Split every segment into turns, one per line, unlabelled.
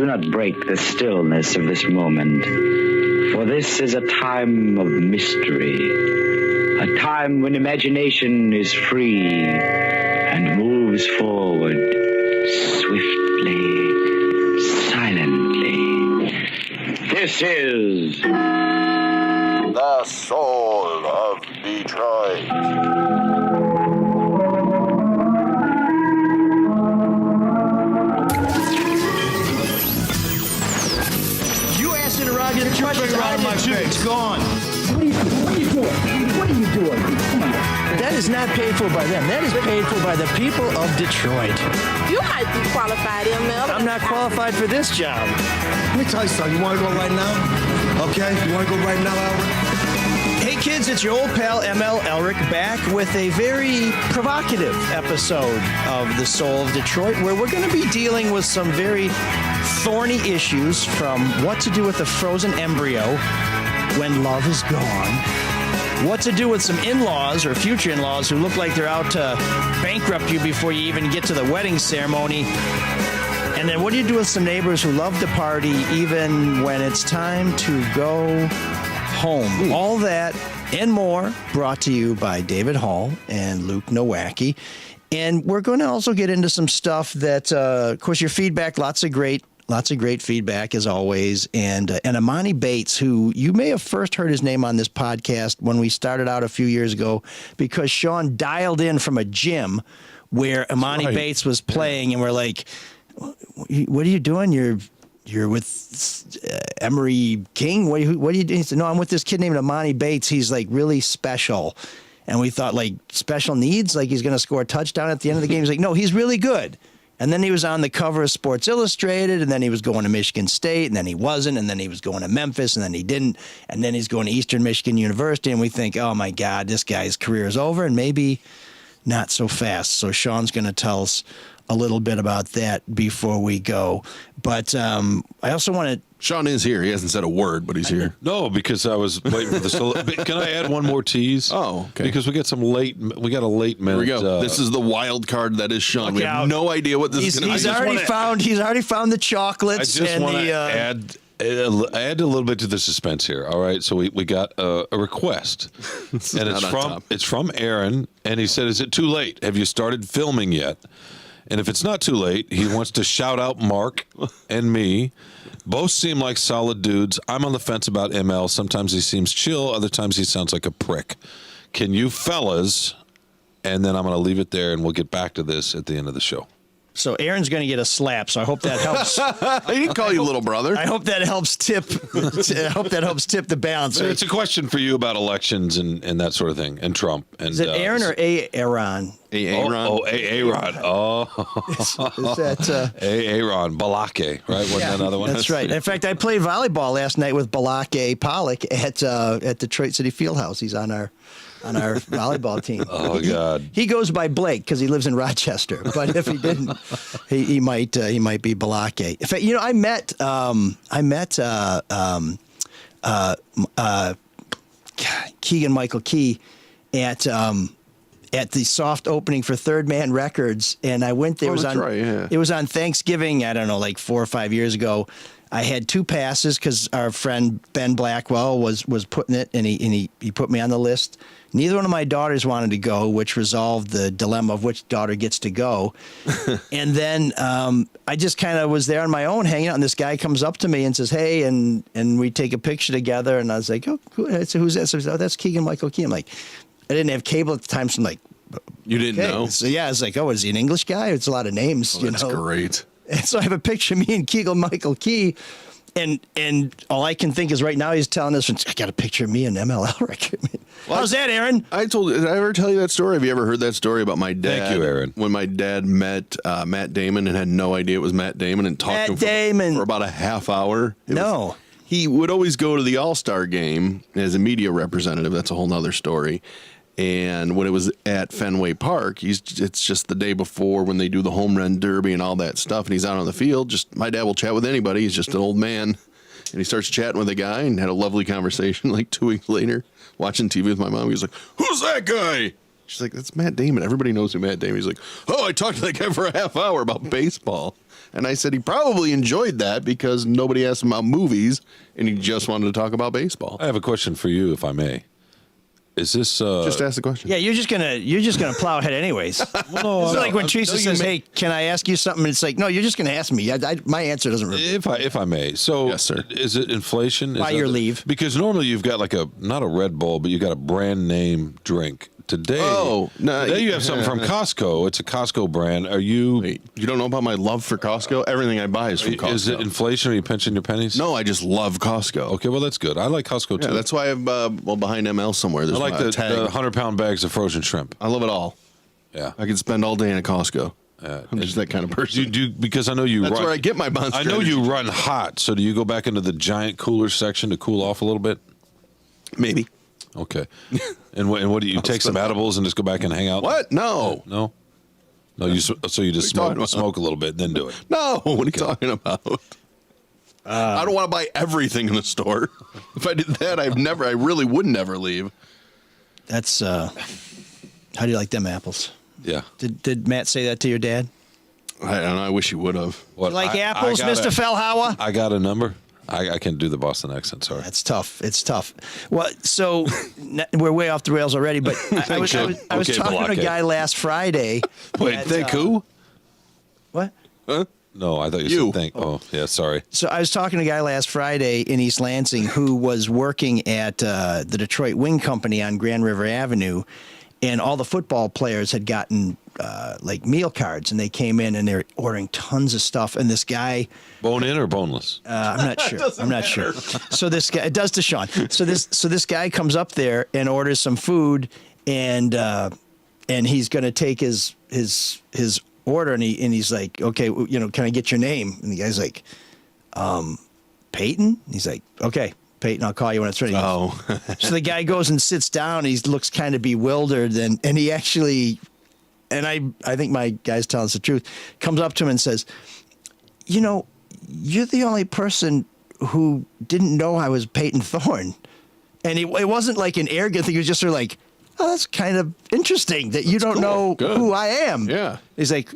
not break the stillness of this moment, for this is a time of mystery, a time when imagination is free and moves forward swiftly, silently. This is
the Soul of Detroit.
Around my face. It's gone.
What are you doing? What are you doing? Come on.
That is not paid for by them. That is paid for by the people of Detroit.
You might be qualified, ML.
I'm not qualified for this job.
Let me tell you something. You want to go right now? Okay? You want to go right now, Albert?
Hey kids, it's your old pal ML Elric back with a very provocative episode of The Soul of Detroit, where we're going to be dealing with some very thorny issues, from what to do with a frozen embryo when love is gone, what to do with some in-laws or future in-laws who look like they're out to bankrupt you before you even get to the wedding ceremony, and then what do you do with some neighbors who love to party even when it's time to go home. All that and more brought to you by David Hall and Luke Nowacki. And we're going to also get into some stuff that, of course, your feedback, lots of great feedback as always. And Amani Bates, who you may have first heard his name on this podcast when we started out a few years ago, because Sean dialed in from a gym where Amani Bates was playing, and we're like, what are you doing? You're with Emery King? What are you doing? He said, no, I'm with this kid named Amani Bates. He's like really special. And we thought, like, special needs? Like he's going to score a touchdown at the end of the game? He's like, no, he's really good. And then he was on the cover of Sports Illustrated, and then he was going to Michigan State, and then he wasn't, and then he was going to Memphis, and then he didn't, and then he's going to Eastern Michigan University, and we think, oh, my God, this guy's career is over, and maybe not so fast. So Sean's going to tell us a little bit about that before we go. But I also want to...
Sean is here. He hasn't said a word, but he's here.
No, because I was waiting for the... Can I add one more tease?
Oh, okay.
Because we got a late minute.
Here we go. This is the wild card that is Sean. We have
out.
no idea what this is going to be.
He's already found the chocolates.
I just want to add a little bit to the suspense here. All right, so we got a request, and it's from Aaron, and he said, "Is it too late? Have you started filming yet?" And if it's not too late, he wants to shout out Mark and me. Both seem like solid dudes. I'm on the fence about ML. Sometimes he seems chill. Other times he sounds like a prick. Can you fellas, and then I'm going to leave it there, and we'll get back to this at the end of the show.
So Aaron's going to get a slap, so I hope that helps.
He didn't call you little brother.
I hope that helps tip. I hope that helps tip the balance.
It's a question for you about elections and that sort of thing, and Trump. And,
is it Aaron or Aaron?
Aaron.
Aaron. Oh.
Is that
Aaron Balake, right? Wasn't that another one?
That's right. In fact, I played volleyball last night with Balake Pollock at Detroit City Fieldhouse. He's on our volleyball team.
Oh God!
He goes by Blake because he lives in Rochester. But if he didn't, he might be Balake. In fact, I met Keegan Michael Key at the soft opening for Third Man Records, and I went there. It was on Thanksgiving. I don't know, like 4 or 5 years ago. I had 2 passes because our friend Ben Blackwell was putting it, and he put me on the list. Neither one of my daughters wanted to go, which resolved the dilemma of which daughter gets to go. And then I just kind of was there on my own, hanging out, and this guy comes up to me and says, "Hey," and we take a picture together. And I was like, "Oh, so who's that?" So he said, "Oh, that's Keegan Michael Key." I'm like, I didn't have cable at the time, so I'm like,
you didn't know?
So yeah, I was like, "Oh, is he an English guy?" It's a lot of names,
That's great.
And so I have a picture of me and Keegan Michael Key, and all I can think is right now he's telling us, I got a picture of me and ML Elric. How's that, Aaron?
Did I ever tell you that story? Have you ever heard that story about my dad?
Thank you, Aaron.
When my dad met Matt Damon and had no idea it was Matt Damon and talked to him for about a half hour. He would always go to the All-Star game as a media representative. That's a whole nother story. And when it was at Fenway Park, it's just the day before when they do the home run derby and all that stuff, and he's out on the field. My dad will chat with anybody. He's just an old man. And he starts chatting with a guy and had a lovely conversation like 2 weeks later, watching TV with my mom. He was like, "Who's that guy?" She's like, "That's Matt Damon. Everybody knows who Matt Damon is." He's like, "Oh, I talked to that guy for a half hour about baseball." And I said he probably enjoyed that because nobody asked him about movies and he just wanted to talk about baseball.
I have a question for you, if I may. Is this
just ask the question?
Yeah, you're just gonna plow ahead anyways.
Well, no,
it's like when Teresa says, "Hey, can I ask you something?" And it's like, no, you're just gonna ask me. My answer doesn't.
If I may, so
yes, sir.
Is it inflation?
By your leave?
Because normally you've got like not a Red Bull, but you got a brand name drink. Today, today you have something from Costco. It's a Costco brand. Are you?
Wait, you don't know about my love for Costco? Everything I buy is from Costco.
Is it inflation? Are you pinching your pennies?
No, I just love Costco.
Okay, well that's good. I like Costco too.
Yeah, that's why I have behind ML somewhere. There's
I like the 100-pound bags of frozen shrimp.
I love it all.
Yeah,
I could spend all day in a Costco. I'm just that kind of person.
You do because I know you.
That's where I get my Monster.
I know you run hot. So do you go back into the giant cooler section to cool off a little bit?
Maybe.
Okay. And what do you take some edibles and just go back and hang out?
What? No.
No. You just smoke a little bit and then do it.
No. What are you talking about? I don't want to buy everything in the store. If I did that, I really would never leave.
That's how do you like them apples?
Yeah.
Did Matt say that to your dad?
I don't know. I wish he would have.
You like apples, Mr. Fellhauer?
I got a number. I can't do the Boston accent, sorry.
That's tough. It's tough. Well, so we're way off the rails already, but I was talking to a guy last Friday.
Wait, thank who?
What?
Huh? No, I thought you said thank. Oh, yeah, sorry.
So I was talking to a guy last Friday in East Lansing who was working at the Detroit Wing Company on Grand River Avenue, and all the football players had gotten like meal cards, and they came in and they're ordering tons of stuff. And this guy,
bone in or boneless?
I'm not sure. I'm not sure. So this guy, it does to Sean. So this guy comes up there and orders some food, and he's going to take his order, and he's like, okay, can I get your name? And the guy's like, Peyton. And he's like, okay, Peyton, I'll call you when it's ready.
Oh.
So the guy goes and sits down. He looks kind of bewildered, and he actually, and I think my guy's telling us the truth, comes up to him and says, you're the only person who didn't know I was Peyton Thorne. And it wasn't like an arrogant thing. He was just sort of like, oh, that's kind of interesting that you don't know who I am.
Yeah.
He's like,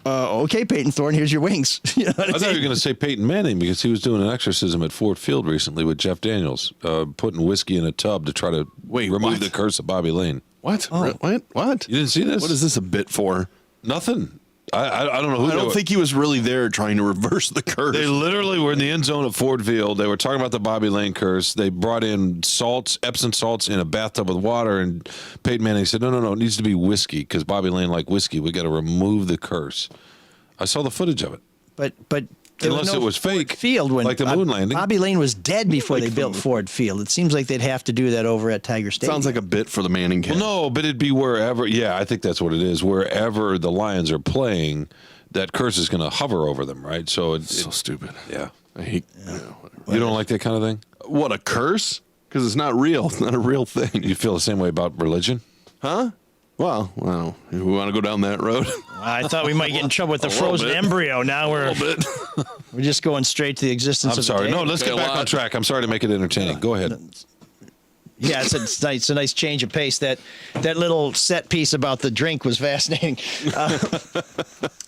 okay, Peyton Thorne, here's your wings. You know what
I thought you were going to say Peyton Manning because he was doing an exorcism at Ford Field recently with Jeff Daniels, putting whiskey in a tub to try to remove the curse of Bobby Lane.
What? Oh. What?
You didn't see this?
What is this a bit for?
Nothing. I don't know who.
I don't think he was really there trying to reverse the curse.
They literally were in the end zone at Ford Field. They were talking about the Bobby Lane curse. They brought in Epsom salts in a bathtub with water, and Peyton Manning said, no, it needs to be whiskey because Bobby Lane liked whiskey. We got to remove the curse. I saw the footage of it.
But
unless it was fake,
Field when
like the moon landing.
Bobby Lane was dead before they built Ford Field. It seems like they'd have to do that over at Tiger Stadium.
Sounds like a bit for the Manning cast.
Well, no, but it'd be wherever. Yeah, I think that's what it is. Wherever the Lions are playing, that curse is going to hover over them, right? So it's
so stupid.
Yeah,
I hate.
You don't like that kind of thing?
What, a curse? Because it's not real. It's not a real thing.
You feel the same way about religion?
Huh? Well, we want to go down that road.
I thought we might get in trouble with the frozen embryo. Now we're just going straight to the existence of the
sorry.
day.
No, let's get back on track. I'm sorry to make it entertaining. Go ahead.
Yeah, it's a nice change of pace. That little set piece about the drink was fascinating.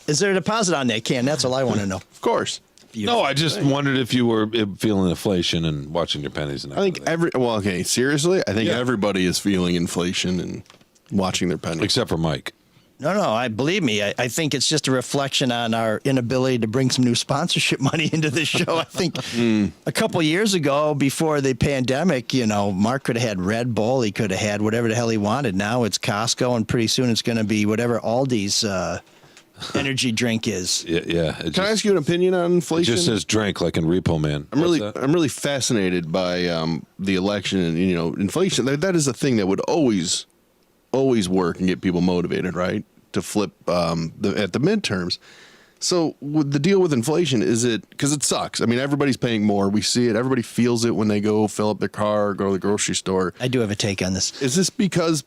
Is there a deposit on that can? That's all I want to know.
Of course.
No, I just wondered if you were feeling inflation and watching your pennies. And
I think seriously, I think everybody is feeling inflation and watching their pennies.
Except for Mike.
No, believe me, I think it's just a reflection on our inability to bring some new sponsorship money into this show. I think a couple years ago, before the pandemic, Mark could have had Red Bull. He could have had whatever the hell he wanted. Now it's Costco, and pretty soon it's going to be whatever Aldi's energy drink is.
Yeah.
Can I ask you an opinion on inflation?
It just says drink, like in Repo Man.
I'm really fascinated by the election and inflation. That is a thing that would always work and get people motivated, right? To flip at the midterms. So the deal with inflation, is it because it sucks? I mean, everybody's paying more. We see it. Everybody feels it when they go fill up their car or go to the grocery store.
I do have a take on this.
Is this because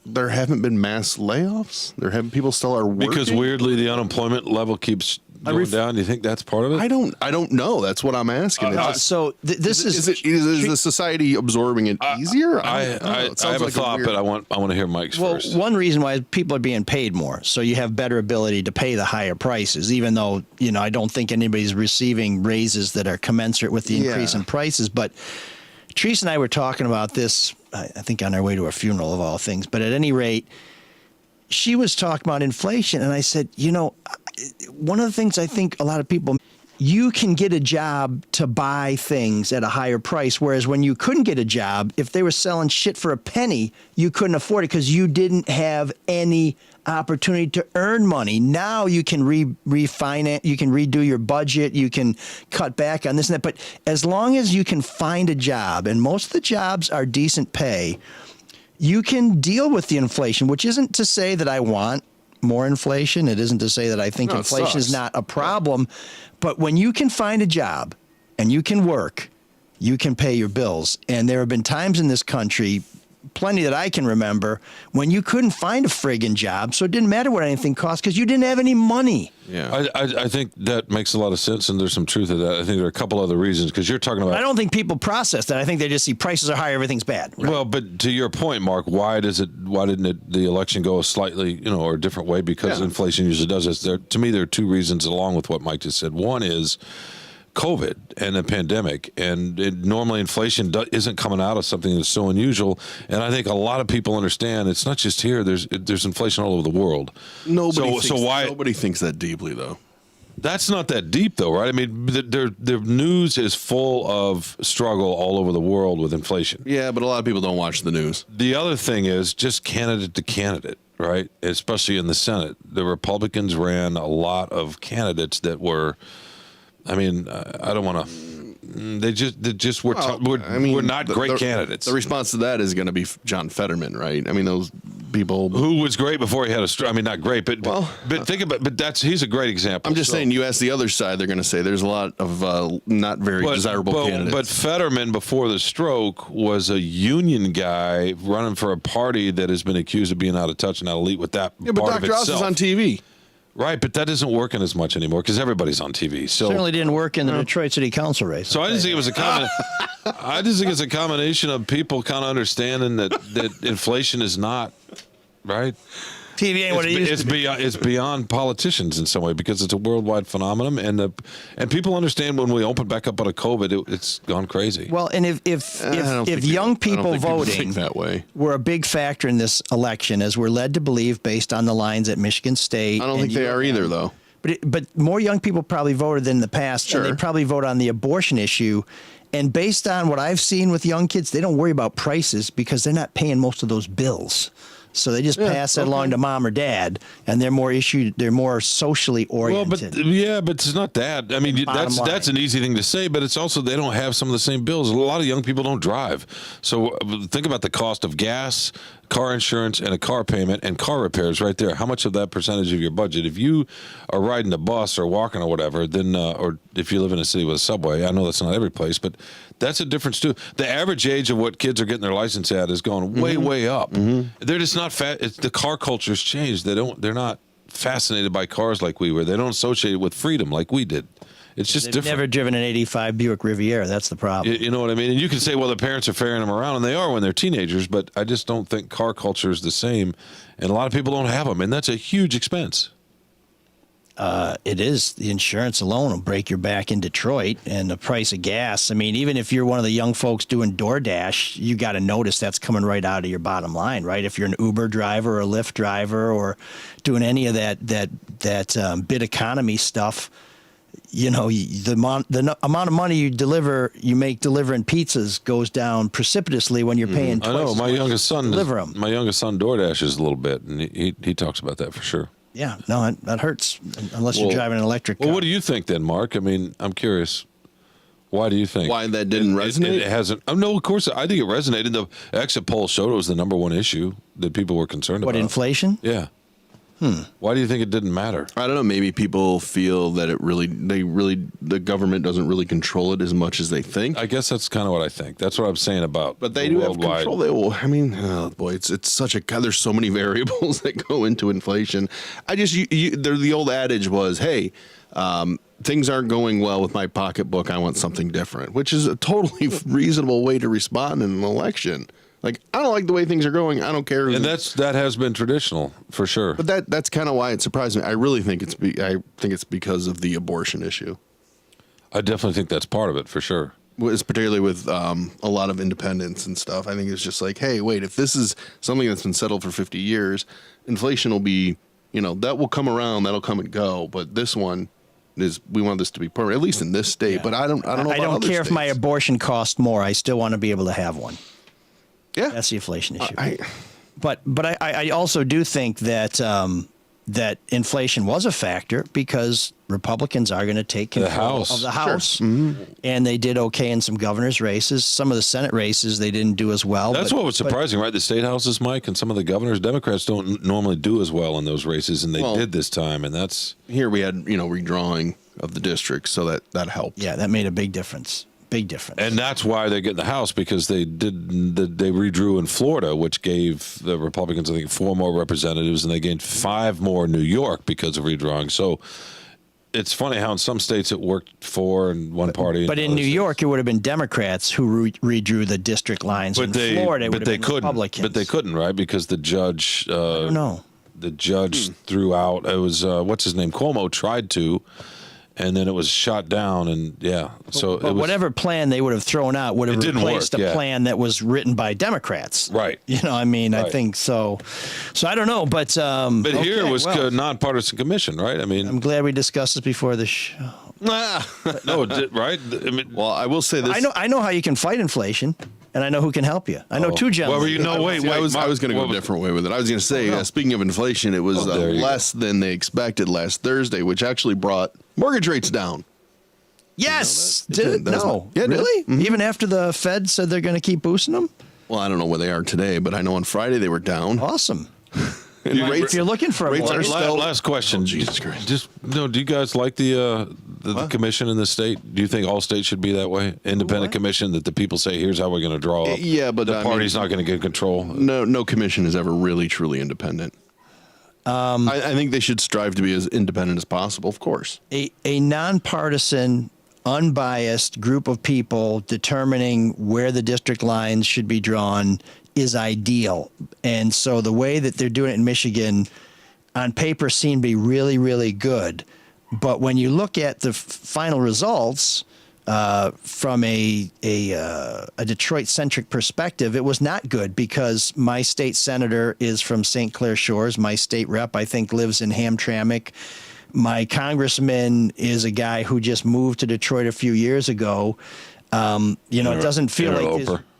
there haven't been mass layoffs? People still are working?
Because weirdly, the unemployment level keeps going down? Do you think that's part of it?
I don't know. That's what I'm asking. Is the society absorbing it easier?
I have a thought, but I want to hear Mike's first.
Well, one reason why people are being paid more, so you have better ability to pay the higher prices, even though, I don't think anybody's receiving raises that are commensurate with the increase in prices. But Teresa and I were talking about this, I think on our way to a funeral of all things, but at any rate, she was talking about inflation, and I said, one of the things I think a lot of people, you can get a job to buy things at a higher price, whereas when you couldn't get a job, if they were selling shit for a penny, you couldn't afford it because you didn't have any opportunity to earn money. Now you can refinance, you can redo your budget, you can cut back on this and that, but as long as you can find a job, and most of the jobs are decent pay, you can deal with the inflation, which isn't to say that I want more inflation. It isn't to say that I think inflation is not a problem. But when you can find a job and you can work, you can pay your bills. And there have been times in this country, plenty that I can remember, when you couldn't find a friggin' job, so it didn't matter what anything cost because you didn't have any money.
Yeah, I think that makes a lot of sense, and there's some truth to that. I think there are a couple other reasons, because you're talking about...
I don't think people process that. I think they just see prices are high, everything's bad.
Right? Well, but to your point, Mark, why didn't the election go a slightly, or a different way? Because inflation usually does this. To me, there are two reasons along with what Mike just said. One is COVID and the pandemic, and normally inflation isn't coming out of something that's so unusual. And I think a lot of people understand it's not just here. There's inflation all over the world.
Nobody thinks that deeply, though.
That's not that deep, though, right? I mean, the news is full of struggle all over the world with inflation.
Yeah, but a lot of people don't watch the news.
The other thing is just candidate to candidate, right? Especially in the Senate. The Republicans ran a lot of candidates that were... I mean, I don't want to. We're not great candidates.
The response to that is going to be John Fetterman, right? I mean, those people
who was great before he had a stroke. I mean, not great, but think about. But he's a great example.
I'm just saying. You ask the other side, they're going to say there's a lot of not very desirable candidates.
But Fetterman before the stroke was a union guy running for a party that has been accused of being out of touch and out of elite with that.
Yeah, but Dr. Oz is on TV.
Right, but that isn't working as much anymore because everybody's on TV. So
certainly didn't work in the Detroit City Council race.
So I just think it was I just think it's a combination of people kind of understanding that inflation is not right.
TV ain't what it used to be.
It's beyond politicians in some way because it's a worldwide phenomenon, and people understand when we open back up out of COVID, it's gone crazy.
Well, and if young people voting
that way
were a big factor in this election, as we're led to believe based on the lines at Michigan State,
I don't think they are either, though.
But more young people probably voted than in the past,
sure.
And they probably vote on the abortion issue. And based on what I've seen with young kids, they don't worry about prices because they're not paying most of those bills. So they just pass that along to mom or dad, and they're more socially oriented.
Well, but it's not that. I mean, that's an easy thing to say, but it's also they don't have some of the same bills. A lot of young people don't drive. So think about the cost of gas, car insurance, and a car payment, and car repairs right there. How much of that percentage of your budget? If you are riding a bus or walking or whatever, then or if you live in a city with a subway, I know that's not every place, but that's a difference too. The average age of what kids are getting their license at is going way up. Mm-hmm. They're just not the car culture's changed. They're not fascinated by cars like we were. They don't associate it with freedom like we did. It's just different.
Never driven an 85 Buick Riviera. That's the problem.
You know what I mean? And you can say, well, the parents are ferrying them around, and they are when they're teenagers, but I just don't think car culture is the same. And a lot of people don't have them, and that's a huge expense.
It is. The insurance alone will break your back in Detroit, and the price of gas. I mean, even if you're one of the young folks doing DoorDash, you got to notice that's coming right out of your bottom line, right? If you're an Uber driver or a Lyft driver or doing any of that bid economy stuff, you know, the amount of money you make delivering pizzas goes down precipitously when you're paying twice.
I know. My youngest son DoorDashes a little bit, and he talks about that for sure.
Yeah, no, that hurts unless you're driving an electric car.
Well, what do you think then, Mark? I mean, I'm curious. Why do you think?
Why that didn't resonate?
It hasn't. Oh, no, of course. I think it resonated. The exit poll showed it was the number one issue that people were concerned about.
What, inflation?
Yeah. Why do you think it didn't matter?
I don't know. Maybe people feel that the government doesn't really control it as much as they think.
I guess that's kind of what I think. That's what I'm saying about.
But they do have control. It's such a. There's so many variables that go into inflation. The old adage was, hey, things aren't going well with my pocketbook. I want something different, which is a totally reasonable way to respond in an election. Like, I don't like the way things are going. I don't care.
And that has been traditional for sure.
But that's kind of why it surprised me. I really think it's because of the abortion issue.
I definitely think that's part of it for sure.
It's particularly with a lot of independents and stuff. I think it's just like, hey, wait, if this is something that's been settled for 50 years, inflation will be, that will come around, that'll come and go. But this one we want this to be permanent, at least in this state. Yeah. But I don't know. I don't
care
states.
If my abortion costs more. I still want to be able to have one.
Yeah,
that's the inflation issue. But I also do think that that inflation was a factor because Republicans are going to take control of the House,
sure. Mm-hmm.
And they did okay in some governor's races. Some of the Senate races they didn't do as well.
That's what was surprising, right? The state houses, Mike, and some of the governors, Democrats don't normally do as well in those races, and they did this time, and that's
here we had redrawing of the districts, so that helped.
Yeah, that made a big difference. Big difference.
And that's why they get the House, because they redrew in Florida, which gave the Republicans, I think, 4 more representatives, and they gained 5 more in New York because of redrawing. So it's funny how in some states it worked for one party.
But in New York, it would have been Democrats who redrew the district lines.
But
in Florida, it would have been Republicans.
But they couldn't, right? Because the judge...
I don't know.
The judge threw out... It was, what's his name? Cuomo tried to... And then it was shot down, and
But whatever plan they would have thrown out would have replaced a plan that was written by Democrats.
Right.
I think so. So I don't know, but
here it was a nonpartisan commission, right? I mean,
I'm glad we discussed this before the show.
No, right? I mean,
well, I will say this.
I know how you can fight inflation. And I know who can help you. I know 2 gentlemen.
I was going to go a different way with it. I was going to say, speaking of inflation, it was less than they expected last Thursday, which actually brought mortgage rates down.
Yes. Did it? No. Yeah, really? Mm-hmm. Even after the Fed said they're going to keep boosting them?
Well, I don't know where they are today, but I know on Friday they were down.
Awesome. If you're looking for a mortgage.
Last question.
Oh, Jesus Christ.
Do you guys like the commission in the state? Do you think all states should be that way? Independent commission that the people say, here's how we're going to draw up.
Yeah, but
the party's not going to get control.
No commission is ever really, truly independent. I think they should strive to be as independent as possible, of course.
A nonpartisan, unbiased group of people determining where the district lines should be drawn is ideal. And so the way that they're doing it in Michigan on paper seemed to be really, really good. But when you look at the final results from a Detroit-centric perspective, it was not good because my state senator is from St. Clair Shores. My state rep, I think, lives in Hamtramck. My congressman is a guy who just moved to Detroit a few years ago.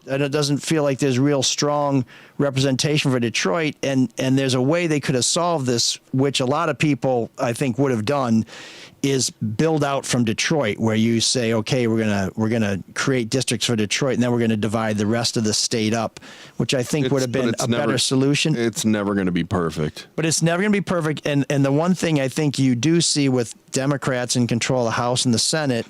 It doesn't feel like there's real strong representation for Detroit, and there's a way they could have solved this, which a lot of people I think would have done, is build out from Detroit, where you say, okay, we're gonna create districts for Detroit, and then we're gonna divide the rest of the state up, which I think would have been better solution.
It's never going to be perfect.
But it's never going to be perfect, and the one thing I think you do see with Democrats in control of the House and the Senate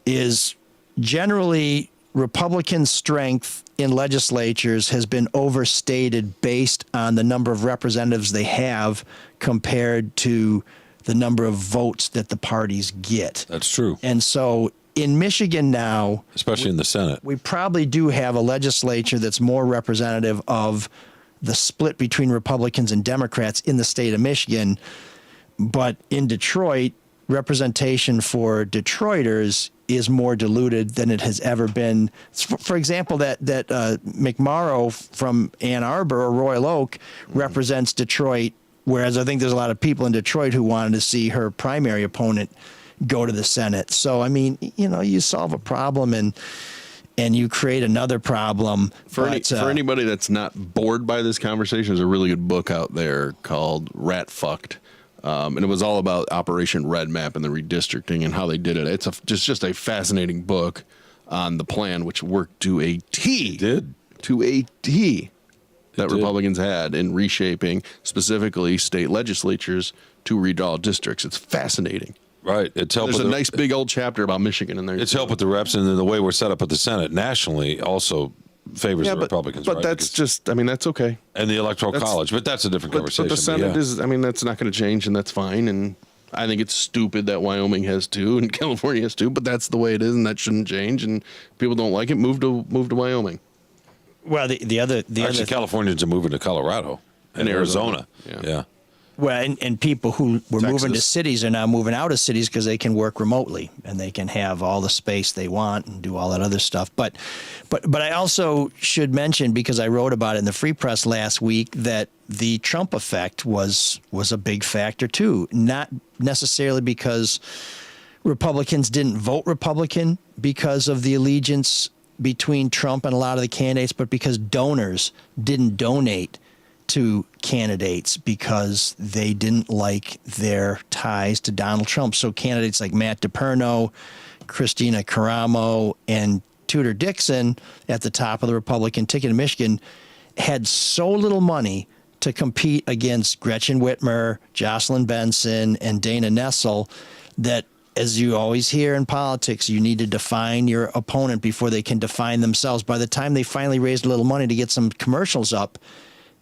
is generally Republican strength in legislatures has been overstated based on the number of representatives they have compared to the number of votes that the parties get.
That's true.
And so in Michigan now,
especially in the Senate,
we probably do have a legislature that's more representative of the split between Republicans and Democrats in the state of Michigan. But in Detroit, representation for Detroiters is more diluted than it has ever been. For example, that McMorrow from Ann Arbor or Royal Oak represents Detroit, whereas I think there's a lot of people in Detroit who wanted to see her primary opponent go to the Senate. So, I mean, you solve a problem and you create another problem.
For anybody that's not bored by this conversation, there's a really good book out there called Rat Fucked. And it was all about Operation Red Map and the redistricting and how they did it. It's just a fascinating book on the plan, which worked to a T.
It did.
To a T that Republicans had in reshaping specifically state legislatures to redraw districts. It's fascinating.
Right.
There's a nice big old chapter about Michigan in there.
It's helped with the reps, and then the way we're set up at the Senate nationally also favors the Republicans.
But that's that's okay.
And the Electoral College, but that's a different conversation.
But the Senate is, that's not going to change, and that's fine. And I think it's stupid that Wyoming has 2 and California has 2, but that's the way it is, and that shouldn't change. And if people don't like it, move to Wyoming.
Well, the other
Californians are moving to Colorado and Arizona. Yeah.
Well, and people who were moving to cities are now moving out of cities because they can work remotely and they can have all the space they want and do all that other stuff. But I also should mention, because I wrote about it in the Free Press last week, that the Trump effect was a big factor too. Not necessarily because Republicans didn't vote Republican because of the allegiance between Trump and a lot of the candidates, but because donors didn't donate to candidates because they didn't like their ties to Donald Trump. So candidates like Matt DePerno, Christina Caramo, and Tudor Dixon at the top of the Republican ticket in Michigan had so little money to compete against Gretchen Whitmer, Jocelyn Benson, and Dana Nessel that, as you always hear in politics, you need to define your opponent before they can define themselves. By the time they finally raised a little money to get some commercials up,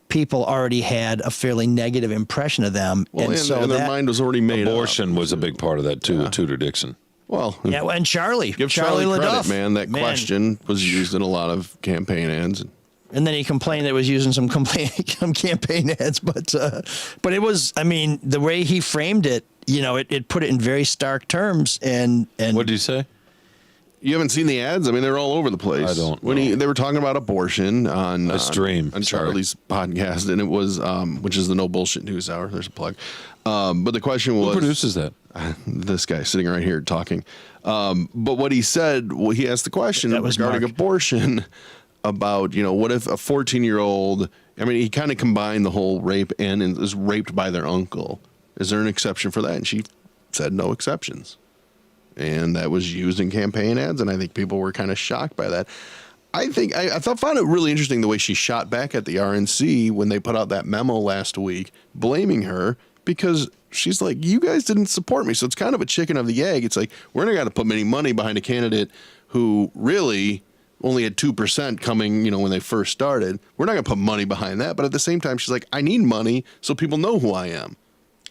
people already had a fairly negative impression of them.
Well, and so their mind was already made
Abortion
up.
Was a big part of that, too, with Tudor Dixon.
Well,
yeah, and Charlie.
Give Charlie credit, man. That question was used in a lot of campaign ads.
And then he complained that it was using some campaign ads. But it was, I mean, the way he framed it, it put it in very stark terms. And
what did he say?
You haven't seen the ads? I mean, they're all over the place.
I don't know.
They were talking about abortion on
stream
on Charlie's podcast, and it was which is the No Bullshit News Hour. There's a plug. But the question was,
who produces that?
This guy sitting right here talking. But what he said, he asked the question regarding abortion about, what if a 14-year-old? I mean, he kind of combined the whole rape and is raped by their uncle. Is there an exception for that? And she said no exceptions. And that was used in campaign ads, and I think people were kind of shocked by that. I found it really interesting the way she shot back at the RNC when they put out that memo last week blaming her, because she's like, you guys didn't support me. So it's kind of a chicken of the egg. It's like, we're not going to put any money behind a candidate who really only had 2% coming, when they first started. We're not going to put money behind that. But at the same time, she's like, I need money so people know who I am.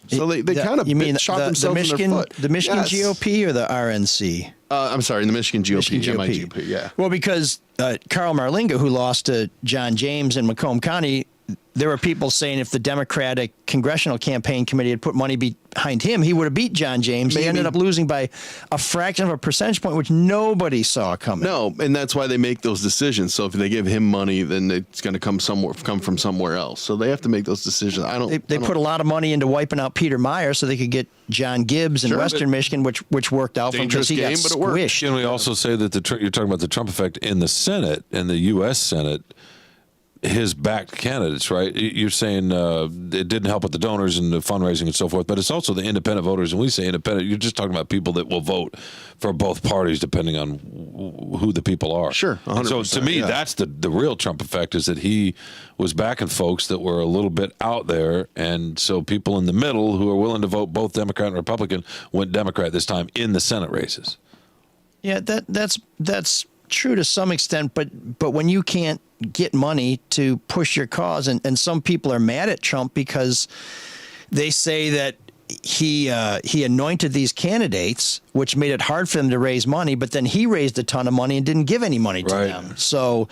So they kind of shot themselves in their foot.
The Michigan GOP or the RNC?
I'm sorry, the Michigan GOP. MIGP, yeah.
Well, because Carl Marlinga, who lost to John James in Macomb County, there were people saying if the Democratic Congressional Campaign Committee had put money behind him, he would have beat John James. He ended up losing by a fraction of a percentage point, which nobody saw coming.
No, and that's why they make those decisions. So if they give him money, then it's going to come from somewhere else. So they have to make those decisions.
They put a lot of money into wiping out Peter Meyer so they could get John Gibbs in Western Michigan, which worked out for him because he got squished.
Can we also say that you're talking about the Trump effect in the Senate, in the U.S. Senate? His backed candidates, right? You're saying it didn't help with the donors and the fundraising and so forth, but it's also the independent voters. And we say independent, you're just talking about people that will vote for both parties depending on who the people are.
Sure.
So to me, that's the real Trump effect, is that he was backing folks that were a little bit out there. And so people in the middle who are willing to vote both Democrat and Republican went Democrat this time in the Senate races.
Yeah, that's true to some extent, but when you can't get money to push your cause, and some people are mad at Trump because they say that he anointed these candidates, which made it hard for them to raise money, but then he raised a ton of money and didn't give any money to them. So,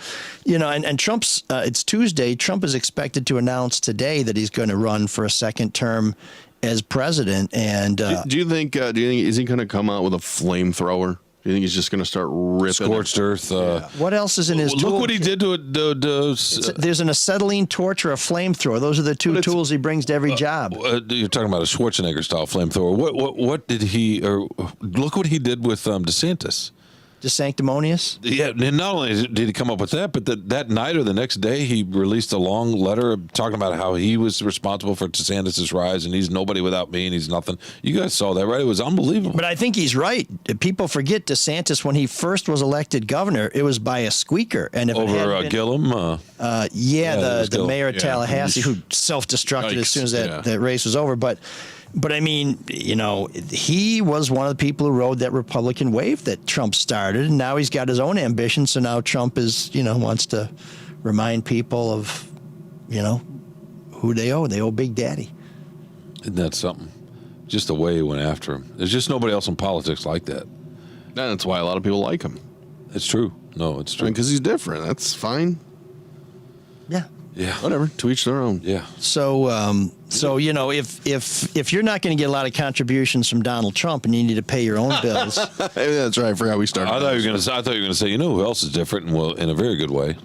and Trump's, it's Tuesday, Trump is expected to announce today that he's going to run for a second term as president. And
do you think is he going to come out with a flamethrower? Do you think he's just going to start ripping?
Scorched earth.
What else is in his tool?
Look what he did to it.
There's an acetylene torch or a flamethrower. Those are the two tools he brings to every job.
You're talking about a Schwarzenegger-style flamethrower. What did he, or look what he did with DeSantis.
DeSanctimonious?
Yeah, and not only did he come up with that, but that night or the next day, he released a long letter talking about how he was responsible for DeSantis' rise, and he's nobody without me, and he's nothing. You guys saw that, right? It was unbelievable.
But I think he's right. People forget DeSantis, when he first was elected governor, it was by a squeaker. And if
over Gillum?
The mayor of Tallahassee, who self-destructed as soon as that race was over. But I mean, he was one of the people who rode that Republican wave that Trump started, and now he's got his own ambition. So now Trump is, wants to remind people of, who they owe. They owe Big Daddy.
Isn't that something? Just the way he went after him. There's just nobody else in politics like that.
That's why a lot of people like him.
It's true. No, it's true.
Because he's different. That's fine.
Yeah.
Yeah.
Whatever. To each their own.
Yeah.
So, if you're not going to get a lot of contributions from Donald Trump and you need to pay your own bills,
That's right. I forgot we started.
I thought you were going to say, you know who else is different, and well, in a very good way.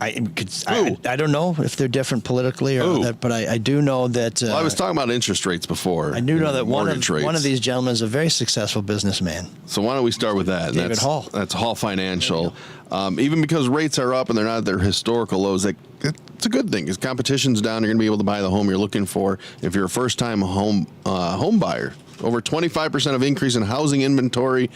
I don't know if they're different politically or that, but I do know that.
I was talking about interest rates before.
I do know that one of these gentlemen is a very successful businessman.
So why don't we start with that?
David Hall.
That's Hall Financial. Even because rates are up and they're not at their historical lows, it's a good thing. Because competition's down, you're going to be able to buy the home you're looking for. If you're a first-time home buyer, over 25% of increase in housing inventory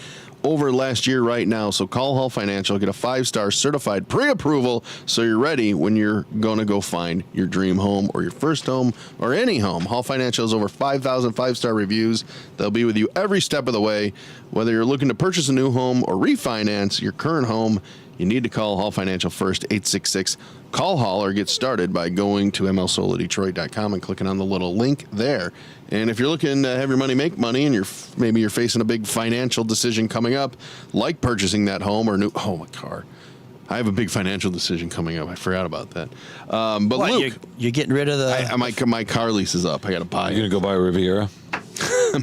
over last year right now. So call Hall Financial, get a 5-star certified pre-approval so you're ready when you're going to go find your dream home or your first home or any home. Hall Financial has over 5,000 5-star reviews. They'll be with you every step of the way. Whether you're looking to purchase a new home or refinance your current home, you need to call Hall Financial first, 866-CALL Hall, or get started by going to mlsolodetroit.com and clicking on the little link there. And if you're looking to have your money make money and maybe you're facing a big financial decision coming up, like purchasing that home or my car. I have a big financial decision coming up. I forgot about that. But
what,
Luke,
you're getting rid of
my car lease is up. I got to buy it.
You're going to go buy a Riviera?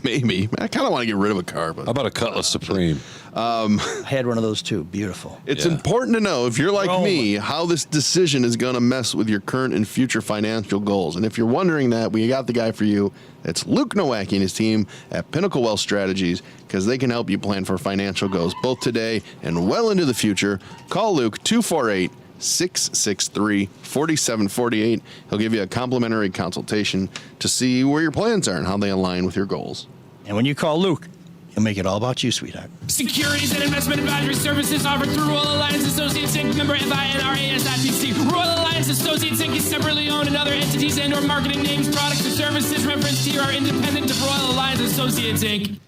Maybe. I kind of want to get rid of a car. But
how about a Cutlass Supreme?
I had one of those too. Beautiful.
It's important to know, if you're like me, how this decision is going to mess with your current and future financial goals. And if you're wondering that, we got the guy for you. It's Luke Nowacki and his team at Pinnacle Wealth Strategies, because they can help you plan for financial goals both today and well into the future. Call Luke 248-663-4748. He'll give you a complimentary consultation to see where your plans are and how they align with your goals.
And when you call Luke, he'll make it all about you, sweetheart.
Securities and investment advisory services offered through Royal Alliance Associates Inc. Member FINRAS IPC. Royal Alliance Associates Inc. is separately owned, and other entities and/or marketing names, products, or services referenced here are independent of Royal Alliance Associates Inc.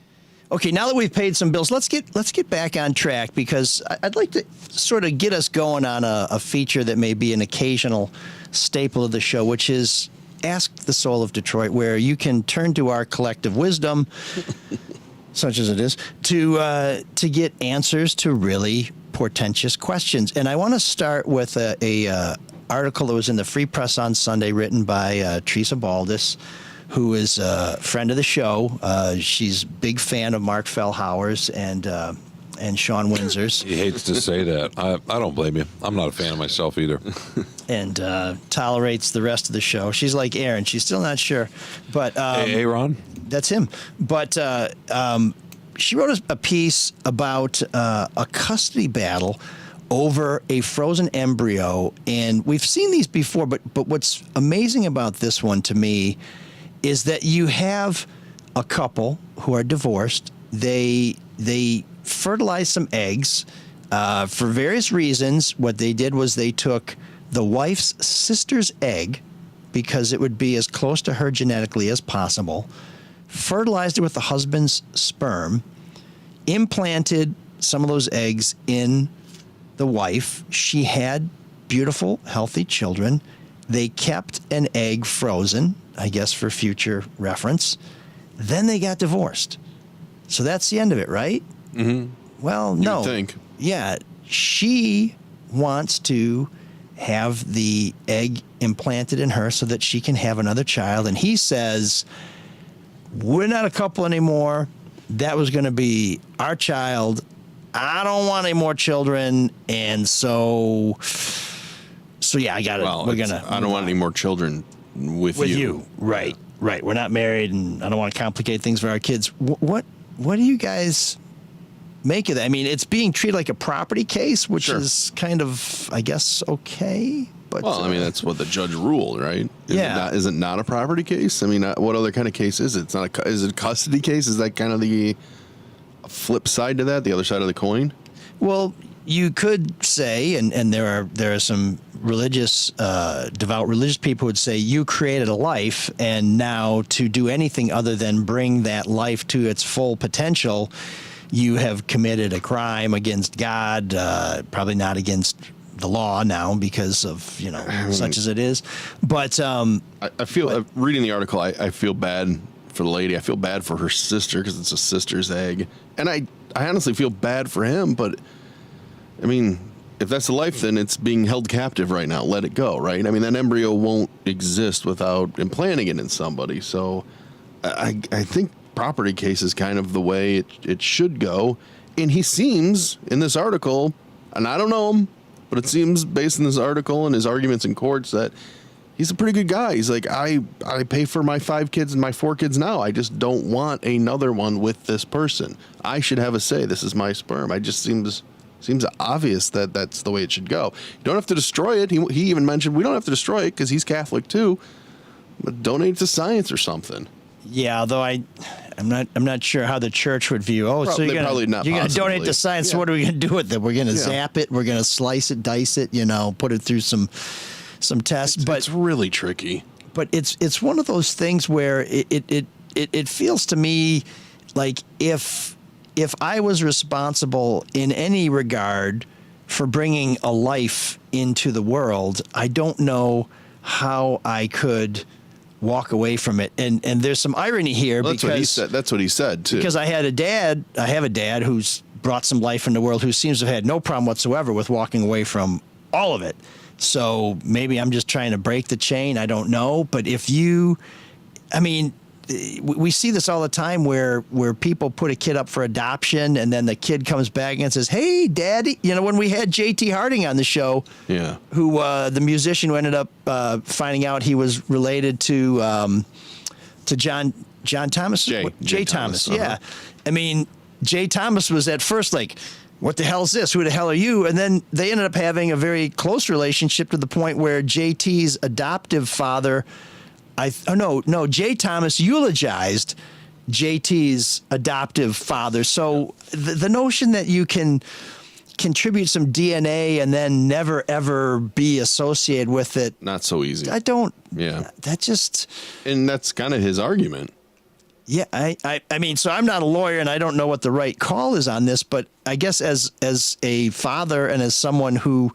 Okay, now that we've paid some bills, let's get back on track, because I'd like to sort of get us going on a feature that may be an occasional staple of the show, which is Ask the Soul of Detroit, where you can turn to our collective wisdom, such as it is, to get answers to really portentous questions. And I want to start with a article that was in the Free Press on Sunday, written by Teresa Baldus, who is a friend of the show. She's a big fan of Mark Fellhauer's and Sean Windsor's.
He hates to say that. I don't blame you. I'm not a fan of myself either.
And tolerates the rest of the show. She's like Aaron. She's still not sure. But
Aaron?
That's him. But she wrote a piece about a custody battle over a frozen embryo. And we've seen these before, but what's amazing about this one to me is that you have a couple who are divorced. They fertilize some eggs for various reasons. What they did was they took the wife's sister's egg, because it would be as close to her genetically as possible, fertilized it with the husband's sperm, implanted some of those eggs in the wife. She had beautiful, healthy children. They kept an egg frozen, I guess for future reference. Then they got divorced. So that's the end of it, right?
Mm-hmm.
Well, no.
You'd think.
Yeah, she wants to have the egg implanted in her so that she can have another child. And he says, we're not a couple anymore. That was going to be our child. I don't want any more children. And so yeah, I got it.
Well, I don't want any more children with you.
Right. We're not married, and I don't want to complicate things for our kids. What do you guys make of that? I mean, it's being treated like a property case, which is kind of, I guess, okay. But
well, I mean, that's what the judge ruled, right? Is it not a property case? I mean, what other kind of case is it? It's not is it a custody case? Is that kind of the flip side to that, the other side of the coin?
Well, you could say, and there are some devout religious people who would say, you created a life, and now to do anything other than bring that life to its full potential, you have committed a crime against God, probably not against the law now because of, such as it is. But
I feel, reading the article, I feel bad for the lady. I feel bad for her sister because it's a sister's egg. And I honestly feel bad for him, but I mean, if that's the life, then it's being held captive right now. Let it go, right? I mean, that embryo won't exist without implanting it in somebody. So I think property case is kind of the way it should go. And he seems, in this article, and I don't know him, but it seems based on this article and his arguments in courts that he's a pretty good guy. He's like, I pay for my 5 kids and my 4 kids now. I just don't want another one with this person. I should have a say. This is my sperm. I just seems obvious that that's the way it should go. You don't have to destroy it. He even mentioned we don't have to destroy it because he's Catholic too. But donate to science or something.
Yeah, although I'm not sure how the church would view. So you're gonna donate to science. Yeah. So what are we gonna do with it? We're gonna zap it. We're gonna slice it, dice it. Put it through some tests. But
it's really tricky.
But it's one of those things where it feels to me like if I was responsible in any regard for bringing a life into the world, I don't know how I could walk away from it. And there's some irony here.
Well, that's what he said too.
Because I have a dad who's brought some life in the world who seems to have had no problem whatsoever with walking away from all of it. So maybe I'm just trying to break the chain. I don't know. But we see this all the time where people put a kid up for adoption and then the kid comes back and says, "Hey, Daddy," when we had J.T. Harding on the show, who the musician who ended up finding out he was related to John Thomas, Jay Thomas. Yeah, I mean, Jay Thomas was at first like, "What the hell is this? Who the hell are you?" And then they ended up having a very close relationship to the point where JT's adoptive father. Jay Thomas eulogized JT's adoptive father. So the notion that you can contribute some DNA and then never, ever be associated with it.
Not so easy.
I don't.
Yeah.
That just.
And that's kind of his argument.
Yeah. I mean, so I'm not a lawyer and I don't know what the right call is on this, but I guess as a father and as someone who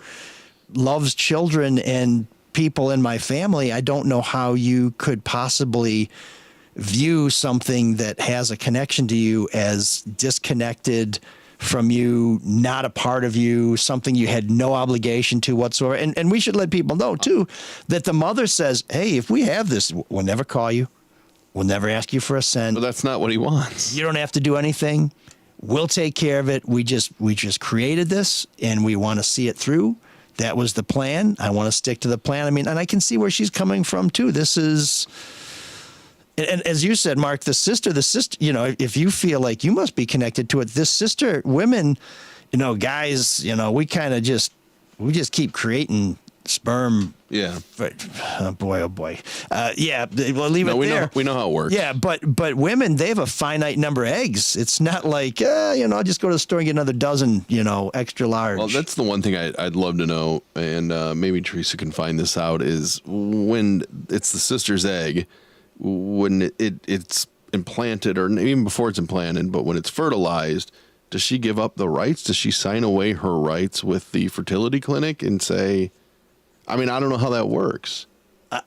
loves children and people in my family, I don't know how you could possibly view something that has a connection to you as disconnected from you, not a part of you, something you had no obligation to whatsoever. And we should let people know, too, that the mother says, "Hey, if we have this, we'll never call you. We'll never ask you for a cent."
But that's not what he wants.
You don't have to do anything. We'll take care of it. We just created this, and we want to see it through. That was the plan. I want to stick to the plan. I mean, and I can see where she's coming from, too. This is, and as you said, Mark, the sister, if you feel like you must be connected to it, this sister, women, guys, we kind of just keep creating sperm.
Yeah.
Oh boy. Yeah. We'll leave it there.
We know how it works.
Yeah. But women, they have a finite number of eggs. It's not like, I'll just go to the store and get another dozen, extra large.
Well, that's the one thing I'd love to know. And maybe Teresa can find this out is when it's the sister's egg, when it's implanted or even before it's implanted, but when it's fertilized, does she give up the rights? Does she sign away her rights with the fertility clinic and say, I mean, I don't know how that works.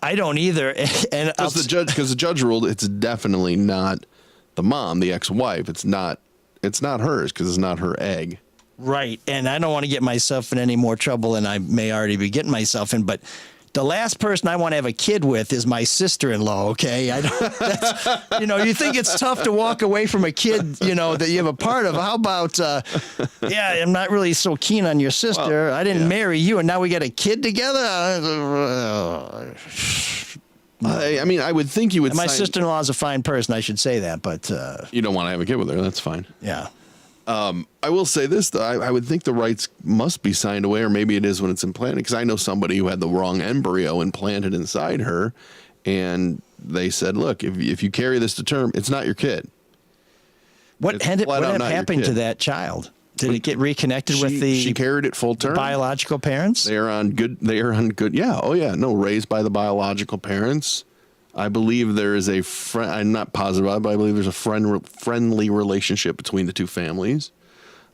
I don't either. And
because the judge ruled it's definitely not the mom, the ex-wife. It's not hers because it's not her egg.
Right. And I don't want to get myself in any more trouble than I may already be getting myself in. But the last person I want to have a kid with is my sister-in-law. Okay. You think it's tough to walk away from a kid, that you have a part of. How about, I'm not really so keen on your sister. Well, I didn't marry you and now we got a kid together.
I mean, I would think you would.
And my sister-in-law is a fine person. I should say that, but
you don't want to have a kid with her. That's fine.
Yeah.
I will say this, though. I would think the rights must be signed away, or maybe it is when it's implanted, because I know somebody who had the wrong embryo implanted inside her, and they said, look, if you carry this to term, it's not your kid.
What happened to that child? Did it get reconnected with the?
She carried it full term.
Biological parents?
They are on good. Yeah. Oh, yeah. No, raised by the biological parents. I believe there is a friend. I'm not positive, but I believe there's a friendly relationship between the two families.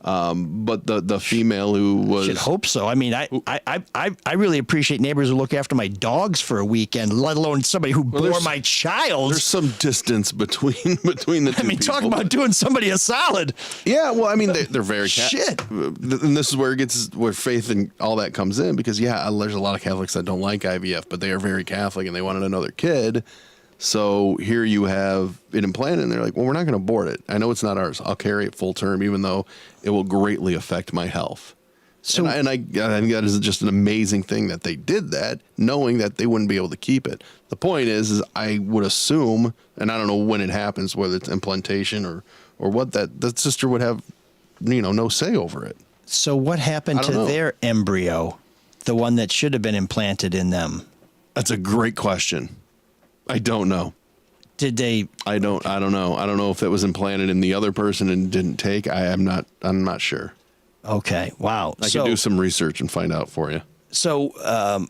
But the female who was...
Should hope so. I mean, I really appreciate neighbors who look after my dogs for a weekend, let alone somebody who bore my child.
There's some distance between the two people.
Talk about doing somebody a solid.
Yeah, well, I mean, they're very...
Shit.
And this is where faith and all that comes in, because, there's a lot of Catholics that don't like IVF, but they are very Catholic, and they wanted another kid. So here you have it implanted, and they're like, well, we're not going to abort it. I know it's not ours. I'll carry it full term, even though it will greatly affect my health. So, and I think that is just an amazing thing that they did that, knowing that they wouldn't be able to keep it. The point is I would assume, and I don't know when it happens, whether it's implantation or what, that sister would have, no say over it.
So what happened to their embryo, the one that should have been implanted in them?
That's a great question. I don't know.
Did they?
I don't know. I don't know if it was implanted in the other person and didn't take. I'm not sure.
Okay. Wow.
I can do some research and find out for you.
So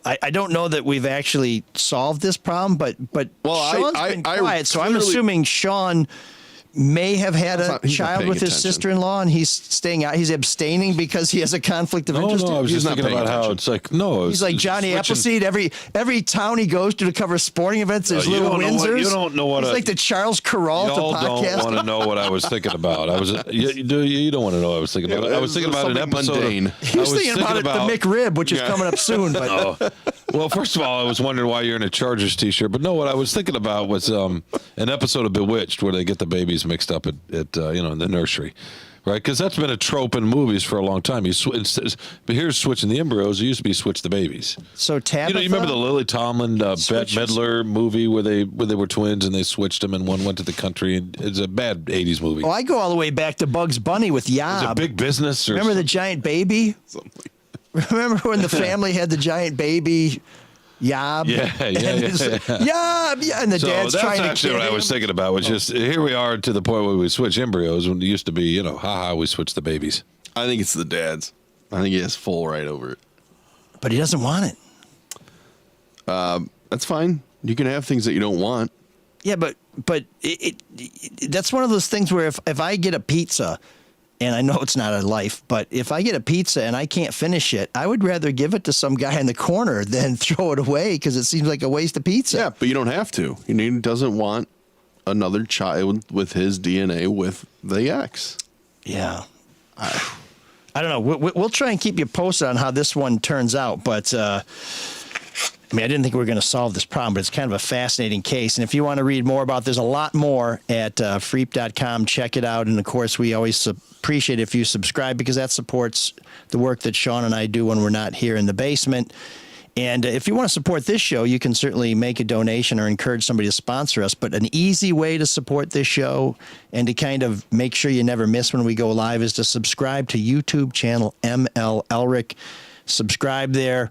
I don't know that we've actually solved this problem, but Sean's been quiet, so I'm assuming Sean may have had a child with his sister-in-law, and he's staying out. He's abstaining because he has a conflict of interest.
No, I was just thinking about how it's like,
he's like Johnny Appleseed. Every town he goes to cover sporting events, there's little Windsors.
You don't know what.
He's like the Charles Corral to podcast.
You don't want to know what I was thinking about. You don't want to know what I was thinking about. I was thinking about an episode.
He was thinking about the McRib, which is coming up soon. But
well, first of all, I was wondering why you're in a Chargers t-shirt. But no, what I was thinking about was an episode of Bewitched where they get the babies mixed up in the nursery, right? Because that's been a trope in movies for a long time. But here's switching the embryos. It used to be switch the babies.
So Tabitha,
you remember the Lily Tomlin, Bette Midler movie where they were twins and they switched them and one went to the country, and it's a bad 80s movie.
Oh, I go all the way back to Bugs Bunny with Yob.
It's a big business.
Remember the giant baby? Remember when the family had the giant baby? Yob.
Yeah.
And the dad's trying to.
That's actually what I was thinking about. Was just here we are to the point where we switch embryos when it used to be, we switch the babies.
I think it's the dad's. I think he has full right over it.
But he doesn't want
it. That's fine. You can have things that you don't want.
Yeah, but that's one of those things where if I get a pizza, and I know it's not a life, but if I get a pizza and I can't finish it, I would rather give it to some guy in the corner than throw it away because it seems like a waste of pizza.
Yeah, but you don't have to. He doesn't want another child with his DNA with the X.
Yeah. I don't know. We'll try and keep you posted on how this one turns out, but I didn't think we were going to solve this problem, but it's kind of a fascinating case. And if you want to read more about, there's a lot more at freep.com. Check it out. And of course, we always appreciate if you subscribe because that supports the work that Sean and I do when we're not here in the basement. And if you want to support this show, you can certainly make a donation or encourage somebody to sponsor us. But an easy way to support this show and to kind of make sure you never miss when we go live is to subscribe to YouTube channel ML Elric. Subscribe there.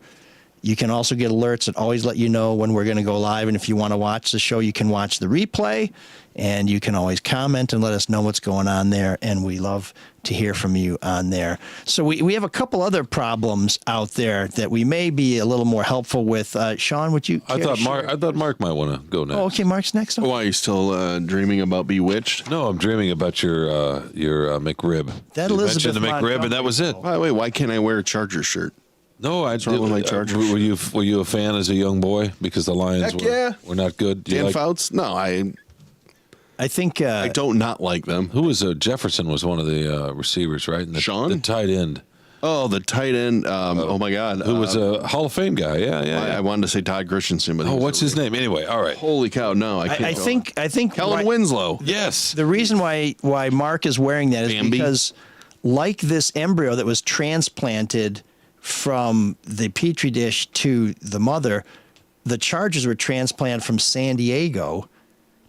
You can also get alerts that always let you know when we're going to go live. And if you want to watch the show, you can watch the replay. And you can always comment and let us know what's going on there. And we love to hear from you on there. So we have a couple other problems out there that we may be a little more helpful with. Sean, would you care
I thought Mark might want to go next.
Oh, okay. Mark's next.
Why, are you still dreaming about Bewitched?
No, I'm dreaming about your McRib.
That Elizabeth
the McRib, and that was it.
By the way, why can't I wear a Chargers shirt?
No, I
did. My Chargers.
Were you a fan as a young boy because the Lions were not good?
Dan Fouts? No,
I think
I don't not like them.
Who was Jefferson was one of the receivers, right? And
Sean,
the tight end.
Oh, the tight end. Oh my God,
who was a Hall of Fame guy? Yeah.
I wanted to say Todd Christensen, but
what's his name? Anyway, all right.
Holy cow! No, I can't.
I think
Kellen Winslow.
Yes.
The reason why Mark is wearing that is because, like this embryo that was transplanted from the petri dish to the mother, the Chargers were transplanted from San Diego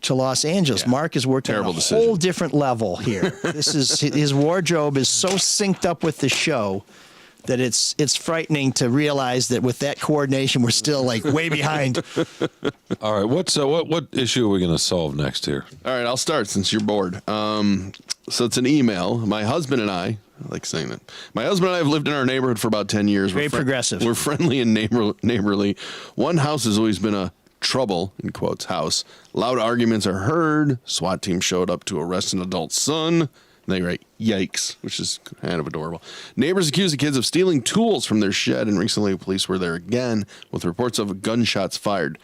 to Los Angeles. Yeah. Mark is working on a whole different level here. This is his wardrobe is so synced up with the show that it's frightening to realize that with that coordination we're still like way behind.
All right, what issue are we going to solve next here?
All right, I'll start since you're bored. So it's an email. My husband and I like saying that. My husband and I have lived in our neighborhood for about 10 years.
Very progressive.
We're friendly and neighborly. One house has always been a trouble, in quotes, house. Loud arguments are heard. SWAT team showed up to arrest an adult son. They write, yikes, which is kind of adorable. Neighbors accuse the kids of stealing tools from their shed, and recently police were there again with reports of gunshots fired.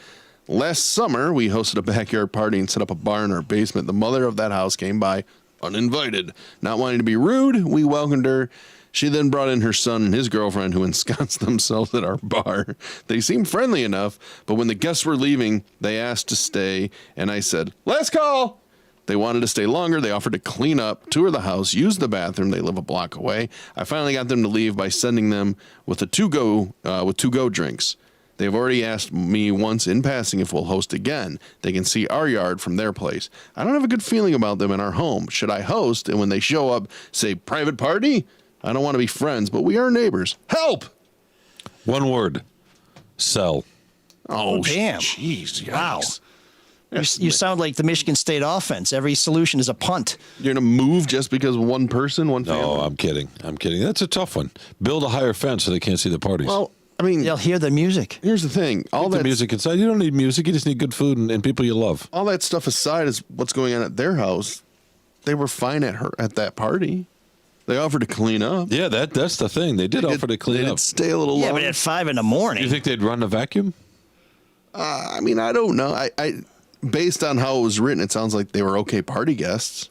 Last summer, we hosted a backyard party and set up a bar in our basement. The mother of that house came by uninvited. Not wanting to be rude, we welcomed her. She then brought in her son and his girlfriend, who ensconced themselves at our bar. They seemed friendly enough, but when the guests were leaving, they asked to stay, and I said, last call! They wanted to stay longer. They offered to clean up, tour the house, use the bathroom. They live a block away. I finally got them to leave by sending them with to-go drinks. They've already asked me once in passing if we'll host again. They can see our yard from their place. I don't have a good feeling about them in our home. Should I host and when they show up, say private party? I don't want to be friends, but we are neighbors. Help!
One word. Sell.
Oh, damn.
Jeez.
Wow. You sound like the Michigan State offense. Every solution is a punt.
You're going to move just because one person, one family?
No, I'm kidding. That's a tough one. Build a higher fence so they can't see the parties.
Well, I mean,
they'll hear the music.
Here's the thing.
All the music inside. You don't need music. You just need good food and people you love.
All that stuff aside is what's going on at their house. They were fine at that party. They offered to clean up.
Yeah, that's the thing. They did offer to clean up.
Stay a little longer.
Yeah, but at 5 a.m.
You think they'd run the vacuum?
I mean, I don't know. I based on how it was written, it sounds like they were okay party guests.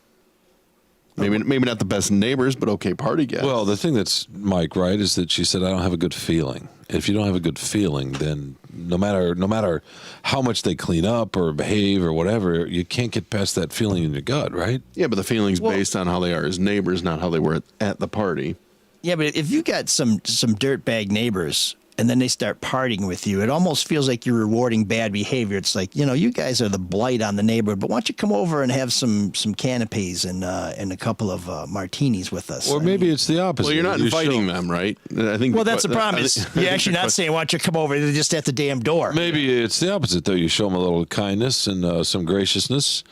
Maybe not the best neighbors, but okay party guests.
Well, the thing that's, Mike, right, is that she said, I don't have a good feeling. If you don't have a good feeling, then no matter how much they clean up or behave or whatever, you can't get past that feeling in your gut, right?
Yeah, but the feeling's based on how they are as neighbors, not how they were at the party.
Yeah, but if you got some dirtbag neighbors and then they start partying with you, it almost feels like you're rewarding bad behavior. It's like, you guys are the blight on the neighborhood, but why don't you come over and have some canapes and a couple of martinis with us?
Or maybe it's the opposite.
Well, you're not inviting them, right? I think.
Well, that's the problem. You're actually not saying, why don't you come over? They're just at the damn door.
Maybe it's the opposite, though. You show them a little kindness and some graciousness,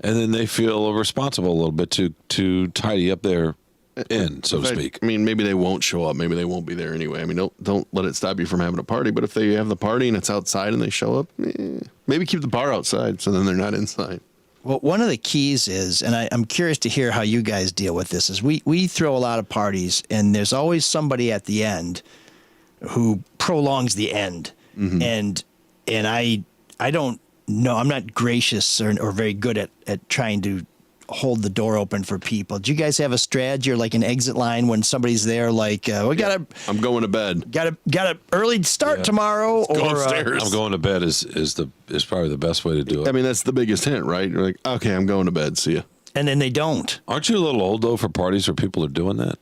and then they feel responsible a little bit to tidy up their end, so to speak.
I mean, maybe they won't show up. Maybe they won't be there anyway. I mean, don't let it stop you from having a party. But if they have the party and it's outside and they show up, maybe keep the bar outside so then they're not inside.
Well, one of the keys is, and I'm curious to hear how you guys deal with this, is we throw a lot of parties and there's always somebody at the end who prolongs the end. Mm-hmm. And I don't know, I'm not gracious or very good at trying to hold the door open for people. Do you guys have a strategy or like an exit line when somebody's there? Like,
I'm going to bed.
Got a early start tomorrow.
Let's go upstairs.
I'm going to bed is probably the best way to do it.
I mean, that's the biggest hint, right? You're like, okay, I'm going to bed. See ya.
And then they don't.
Aren't you a little old though for parties where people are doing that?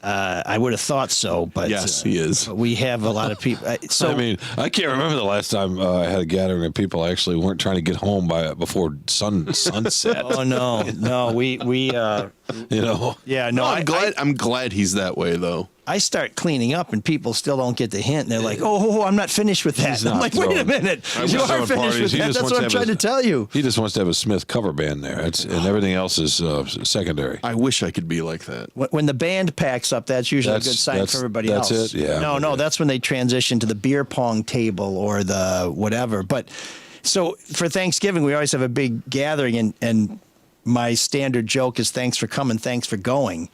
I would have thought so, but
yes, he is.
But we have a lot of people.
I mean, I can't remember the last time I had a gathering of people actually weren't trying to get home before sunset.
Oh no, we yeah, no.
I'm glad he's that way though.
I start cleaning up and people still don't get the hint. And they're like, oh, I'm not finished with that. I'm like, wait a minute. You are finished with that. That's what I'm trying to tell you.
He just wants to have a Smith cover band there. And everything else is secondary.
I wish I could be like that.
When the band packs up, that's usually a good sign for everybody else.
That's it, yeah.
No, that's when they transition to the beer pong table or the whatever. But so for Thanksgiving, we always have a big gathering. And my standard joke is thanks for coming, thanks for going.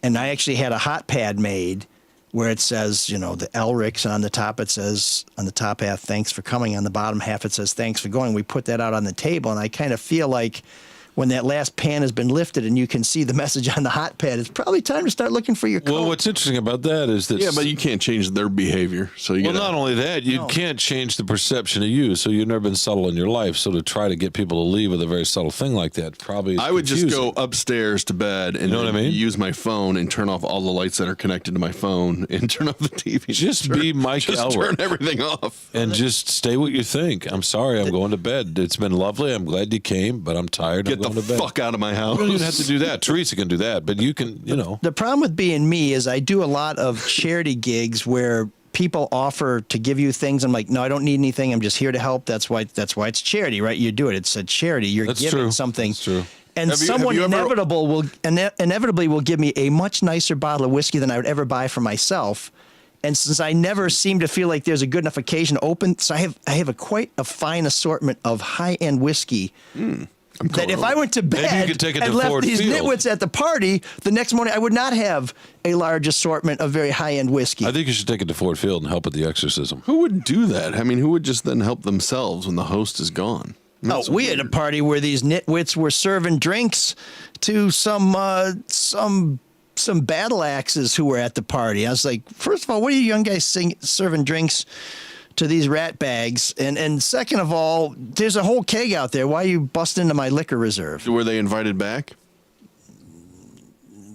And I actually had a hot pad made where it says, the Elrics, and on the top it says, on the top half, thanks for coming. On the bottom half, it says, thanks for going. We put that out on the table, and I kind of feel like when that last pan has been lifted and you can see the message on the hot pad, it's probably time to start looking for your coat.
Well, what's interesting about that is that...
Yeah, but you can't change their behavior. So
not only that, you can't change the perception of you, so you've never been subtle in your life. So to try to get people to leave with a very subtle thing like that probably is
I would just go upstairs to bed and use my phone and turn off all the lights that are connected to my phone and turn off the TV.
Just be Mike Elric.
Turn everything off.
And just stay what you think. I'm sorry, I'm going to bed. It's been lovely. I'm glad you came, but I'm tired. I'm going to bed.
Fuck out of my house.
You don't even have to do that. Teresa can do that, but you can,
The problem with being me is I do a lot of charity gigs where people offer to give you things. I'm like, no, I don't need anything. I'm just here to help. That's why it's charity, right? You do it. It's a charity. You're giving something.
That's true.
And someone inevitably will give me a much nicer bottle of whiskey than I would ever buy for myself. And since I never seem to feel like there's a good enough occasion to open, so I have quite a fine assortment of high-end whiskey that if I went to bed
Maybe you could take it to
and left
Ford
these
Field.
nitwits at the party, the next morning I would not have a large assortment of very high-end whiskey.
I think you should take it to Ford Field and help with the exorcism.
Who would do that? I mean, who would just then help themselves when the host is gone?
We had a party where these nitwits were serving drinks to some battle axes who were at the party. I was like, first of all, what are you young guys serving drinks to these rat bags? And second of all, there's a whole keg out there. Why are you busting into my liquor reserve?
Were they invited back?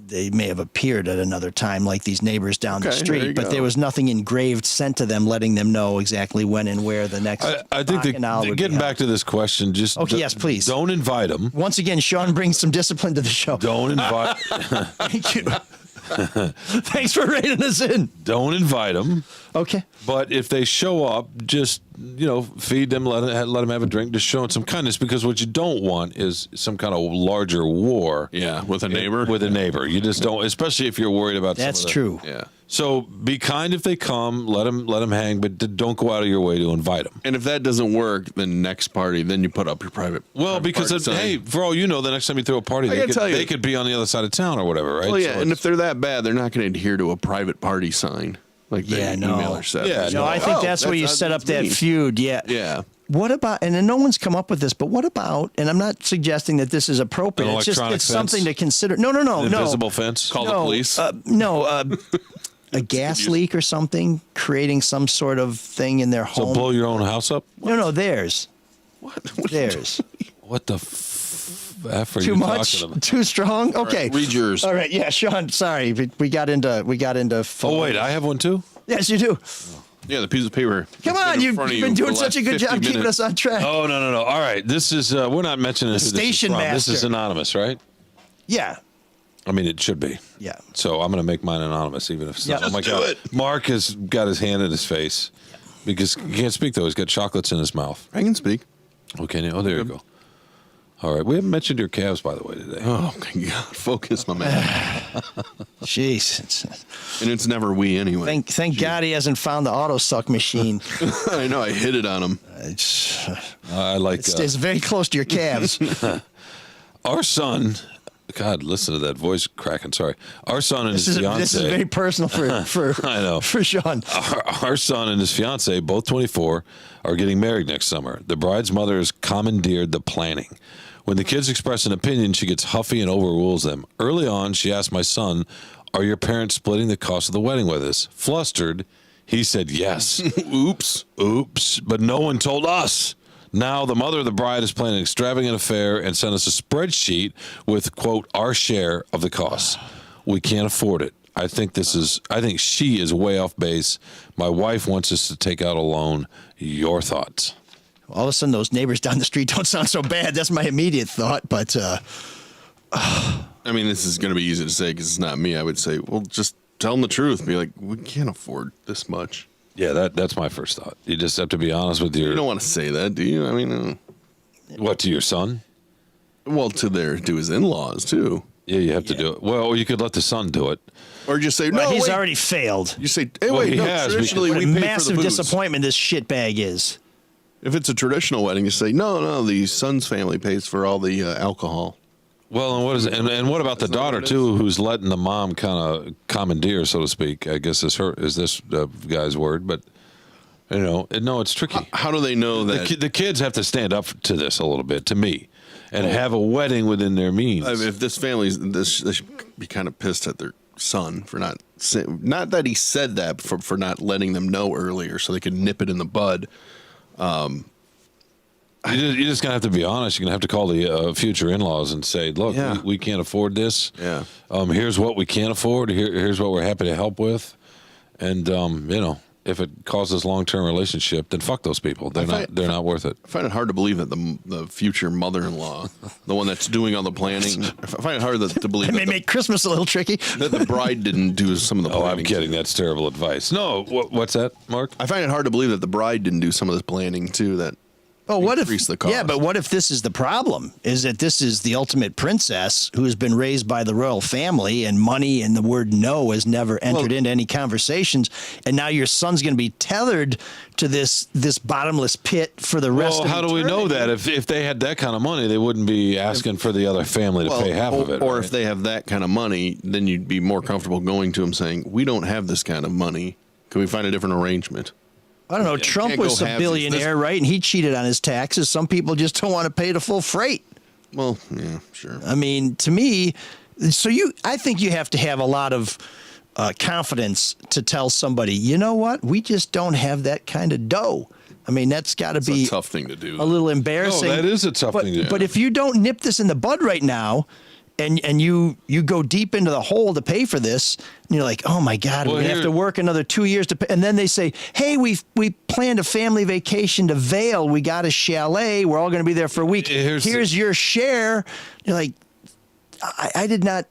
They may have appeared at another time like these neighbors down the
There
street,
you
but
go.
there was nothing engraved sent to them letting them know exactly when and where the next
I think
bacchanal would be
getting
held.
back to this question, just
yes, please.
Don't invite them.
Once again, Sean brings some discipline to the show.
Don't invite.
Thank you. Thanks for reining us in.
Don't invite them.
Okay.
But if they show up, just feed them, let them have a drink, just show them some kindness. Because what you don't want is some kind of larger war.
Yeah, with a neighbor.
With a neighbor, you just don't. Especially if you're worried about.
That's
some of the,
true.
Yeah.
So be kind if they come. Let them hang, but don't go out of your way to invite them.
And if that doesn't work, then next party, then you put up your private.
Well, because
party sign.
hey, for all you know, the next time you throw a party, they could be on the other side of town or whatever, right?
Well, yeah,
So
and if they're that bad, they're not going to adhere to a private party sign like the emailer said.
Yeah,
No, I think that's where you set up that feud. Yeah.
Yeah.
What about, and then no one's come up with this, but what about, and I'm not suggesting that this is appropriate.
An
It's just,
electronic
it's
fence?
something to consider. No.
invisible fence.
Call the police.
A gas leak or something, creating some sort of thing in their
So
home.
blow your own house up?
No, theirs.
What
Theirs.
What the f are
Too
you
much?
talking about?
Too strong? Okay.
read yours.
All right. Yeah, Sean, sorry. We got into
Oh wait, I have one too.
Yes, you do.
Yeah, the piece of paper.
Come
that's
on,
been in
you've
front of
been
you
doing
for the
such a
last
good
50
job keeping
minutes.
us on track.
Oh no. All right, this is we're not mentioning who this is
Station
from. This is
master.
anonymous, right?
Yeah.
I mean, it should be.
Yeah.
So I'm going to make mine anonymous, even if it's not.
Yeah.
Oh my God, Mark has got his hand in his face because he can't speak though. He's got chocolates in his mouth.
I can speak.
Okay, oh there you go. All right, we haven't mentioned your calves by the way today.
Oh my God, focus, my man.
Jeez.
And it's never we anyway.
Thank God he hasn't found the auto suck machine.
I know, I hit it on him.
I like.
It stays very close to your calves.
Our son. God, listen to that voice cracking. Sorry. Our son and his fiance.
This is very personal for
I know.
for Sean.
Our son and his fiance, both 24, are getting married next summer. The bride's mother has commandeered the planning. When the kids express an opinion, she gets huffy and overrules them. Early on, she asked my son, "Are your parents splitting the cost of the wedding with us?" Flustered, he said yes. Oops. But no one told us. Now, the mother of the bride is planning an extravagant affair and sent us a spreadsheet with, quote, our share of the costs. We can't afford it. I think she is way off base. My wife wants us to take out a loan. Your thoughts?
All of a sudden, those neighbors down the street don't sound so bad. That's my immediate thought. But
I mean, this is going to be easy to say because it's not me. I would say, well, just tell them the truth. Be like, we can't afford this much.
Yeah, that's my first thought. You just have to be honest with your...
You don't want to say that, do you? I mean...
What, to your son?
Well, to his in-laws, too.
Yeah, you have to do it. Well, you could let the son do it.
Or just say,
well,
no,
he's
wait.
already failed.
You say, hey,
Well,
wait,
he
no,
has,
traditionally
What a
we pay for
massive
the booze.
disappointment this shitbag is.
If it's a traditional wedding, you say, no, the son's family pays for all the alcohol.
Well, and what is and what about the daughter too, who's letting the mom kind of commandeer, so to speak? I guess is this guy's word, but no, it's tricky.
How do they know that
the kids have to stand up to this a little bit, to me, and have a wedding within their means?
I mean, if this family's they should be kind of pissed at their son for not that he said that, but for not letting them know earlier so they could nip it in the bud.
You're just gonna have to be honest. You're gonna have to call the future in-laws and say, "Look, we can't afford this.
Yeah.
Here's what we can't afford. Here's what we're happy to help with." And if it causes long-term relationship, then fuck those people. They're not worth it.
I find it hard to believe that the future mother-in-law, the one that's doing all the planning, I find it hard to believe
It may make Christmas a little tricky.
that the bride didn't do some of the
Oh,
planning.
I'm kidding. That's terrible advice. No, what's that, Mark?
I find it hard to believe that the bride didn't do some of this planning too. That increase the cost.
Yeah, but what if this is the problem? Is that this is the ultimate princess who has been raised by the royal family, and money and the word no has never entered into any conversations, and now your son's going to be tethered to this bottomless pit for the rest of eternity?
Well, how do we know that? If they had that kind of money, they wouldn't be asking for the other family to pay half of it.
Or if they have that kind of money, then you'd be more comfortable going to them saying, we don't have this kind of money. Can we find a different arrangement?
I don't know. Trump was a billionaire, right? And he cheated on his taxes. Some people just don't want to pay the full freight.
Well, yeah, sure.
I mean, to me, I think you have to have a lot of confidence to tell somebody, you know what? We just don't have that kind of dough. I mean, that's got to be
a tough thing to do.
A little embarrassing.
No, that is a tough thing to do.
But if you don't nip this in the bud right now, and you go deep into the hole to pay for this, and you're like, oh my God, we have to work another 2 years to pay. And then they say, hey, we planned a family vacation to Vail. We got a chalet. We're all going to be there for a week. Here's your share. You're like, I did not.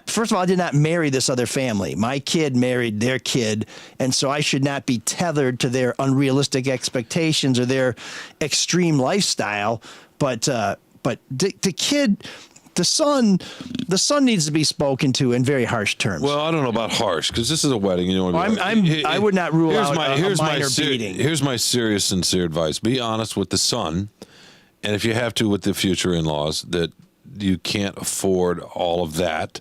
First of all, I did not marry this other family. My kid married their kid, and so I should not be tethered to their unrealistic expectations or their extreme lifestyle. But the kid. The son needs to be spoken to in very harsh terms.
Well, I don't know about harsh because this is a wedding. You know,
I would not rule out a minor beating.
Here's my serious, sincere advice: be honest with the son, and if you have to, with the future in-laws, that you can't afford all of that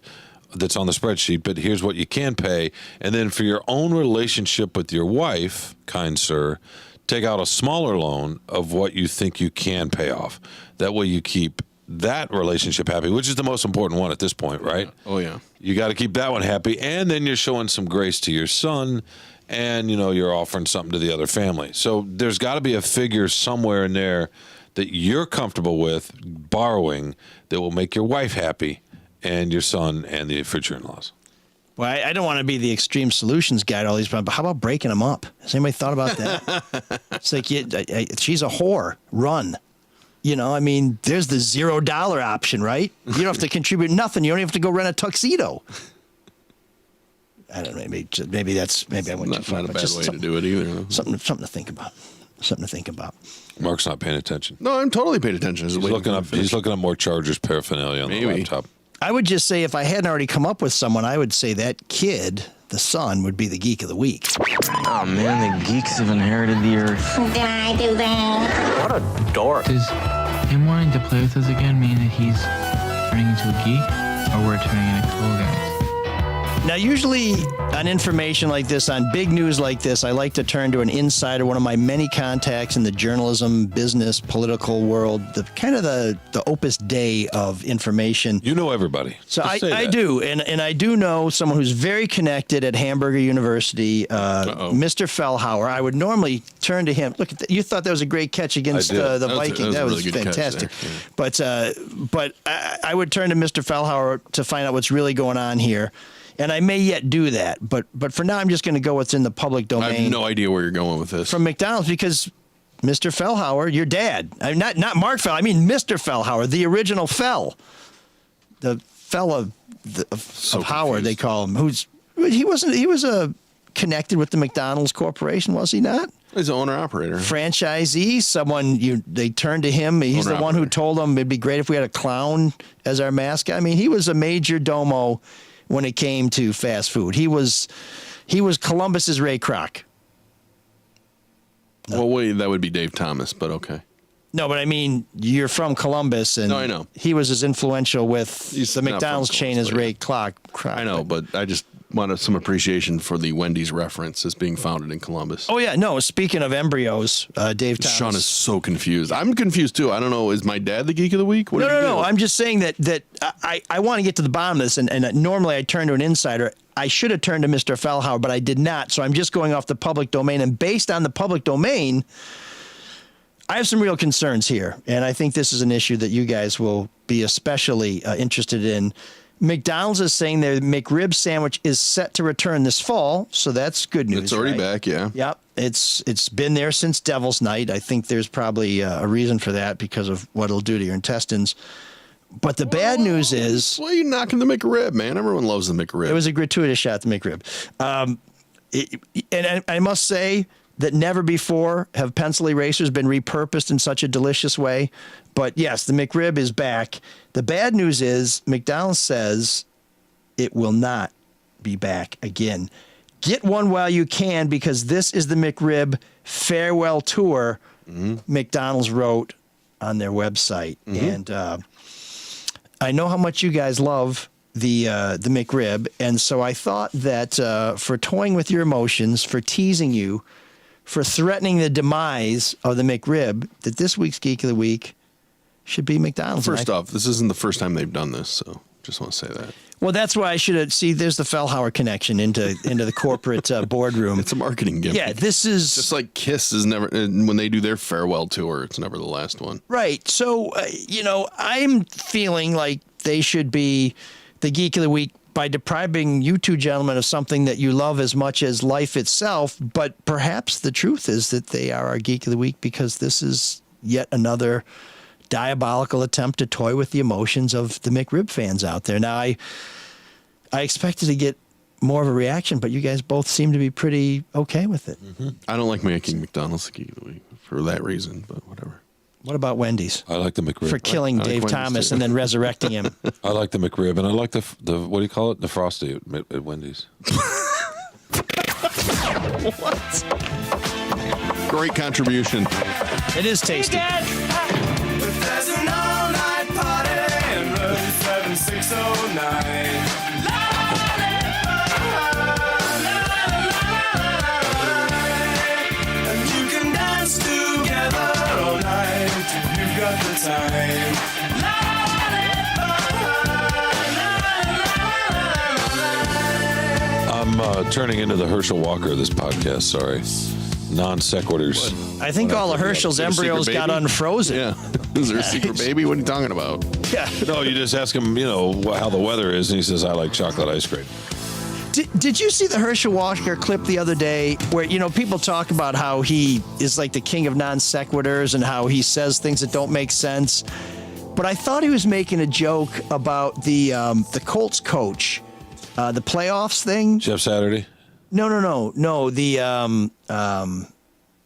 that's on the spreadsheet. But here's what you can pay, and then for your own relationship with your wife, kind sir, take out a smaller loan of what you think you can pay off. That way, you keep that relationship happy, which is the most important one at this point, right?
Oh, yeah.
You got to keep that one happy, and then you're showing some grace to your son, and, you're offering something to the other family. So there's got to be a figure somewhere in there that you're comfortable with borrowing that will make your wife happy and your son and the future in-laws.
Well, I don't want to be the extreme solutions guy to all these problems, but how about breaking them up? Has anybody thought about that? It's like, she's a whore. Run. I mean, there's the $0 option, right? You don't have to contribute nothing. You don't even have to go rent a tuxedo. I don't know. Maybe I went too far.
Not a bad way to do it either. Though.
Something to think about. Something to think about.
Mark's not paying attention.
No, I'm totally paying attention.
He's looking up more Chargers paraphernalia on the laptop.
I would just say if I hadn't already come up with someone, I would say that kid, the son, would be the geek of the week.
Oh man, the geeks have inherited the earth.
Did I do that?
What a dork.
Does him wanting to play with us again mean that he's turning into a geek, or we're turning into cool guys?
Now, usually on information like this, on big news like this, I like to turn to an insider, one of my many contacts in the journalism, business, political world, the Opus Dei of information.
You know everybody.
So I do, and I do know someone who's very connected at Hamburger University, Mr. Fellhauer. I would normally turn to him. Look, you thought that was a great catch against the Vikings. That was really fantastic. Yeah. But I would turn to Mr. Fellhauer to find out what's really going on here. And I may yet do that, but for now, I'm just going to go what's in the public domain.
I have no idea where you're going with this.
From McDonald's, because Mr. Fellhauer, your dad, not Mark Fell, I mean Mr. Fellhauer, the original Fell, the fella of Howard, they call him. He was connected with the McDonald's Corporation, was he not?
He's an owner-operator.
Franchisee, someone they turned to him. He's the one who told them it'd be great if we had a clown as our mascot. I mean, he was a major domo when it came to fast food. He was Columbus's Ray Kroc.
No. Well, wait, that would be Dave Thomas, but okay.
No, but I mean, you're from Columbus, and
I know.
He was as influential with the McDonald's chain as Ray Kroc.
I know, but I just wanted some appreciation for the Wendy's reference as being founded in Columbus.
Oh, yeah. No, speaking of embryos, Dave Thomas.
Sean is so confused. I'm confused, too. I don't know. Is my dad the geek of the week?
No. I'm just saying that I want to get to the bottom of this, and normally I turn to an insider. I should have turned to Mr. Fellhauer, but I did not, so I'm just going off the public domain. And based on the public domain, I have some real concerns here, and I think this is an issue that you guys will be especially interested in. McDonald's is saying their McRib sandwich is set to return this fall, so that's good news.
It's already back, yeah.
Yep, it's been there since Devil's Night. I think there's probably a reason for that because of what it'll do to your intestines. But the bad news is...
Why are you knocking the McRib, man? Everyone loves the McRib.
It was a gratuitous shot, the McRib. And I must say, that never before have pencil erasers been repurposed in such a delicious way. But yes, the McRib is back. The bad news is McDonald's says it will not be back again. Get one while you can, because this is the McRib farewell tour, McDonald's wrote on their website. And I know how much you guys love the McRib, and so I thought that for toying with your emotions, for teasing you, for threatening the demise of the McRib, that this week's Geek of the Week should be McDonald's.
First off, this isn't the first time they've done this, so just want to say that.
Well, that's why I should have. See, there's the Fellhauer connection into the corporate boardroom.
It's a marketing gimmick.
Yeah, this is
just like Kiss is never, when they do their farewell tour, it's never the last one.
Right. So, I'm feeling like they should be the Geek of the Week by depriving you two gentlemen of something that you love as much as life itself. But perhaps the truth is that they are our Geek of the Week because this is yet another diabolical attempt to toy with the emotions of the McRib fans out there. Now, I expected to get more of a reaction, but you guys both seem to be pretty okay with it.
I don't like making McDonald's the Geek of the Week for that reason, but whatever.
What about Wendy's?
I like the McRib.
For killing Dave Thomas and then resurrecting him.
I like the McRib, and I like the what do you call it? The Frosty at Wendy's.
What?
Great contribution.
It is tasty.
There's an all-night party in room 7609. And you can dance together all night if you've got the time.
I'm turning into the Herschel Walker of this podcast, sorry. Non sequiturs.
I think all of Herschel's embryos got unfrozen.
Yeah. Is there a secret baby? What are you talking about?
Yeah.
No, you just ask him, how the weather is, and he says, I like chocolate ice cream.
Did you see the Herschel Walker clip the other day where, people talk about how he is like the king of non sequiturs and how he says things that don't make sense? But I thought he was making a joke about the Colts coach, the playoffs thing.
Jeff Saturday?
No. The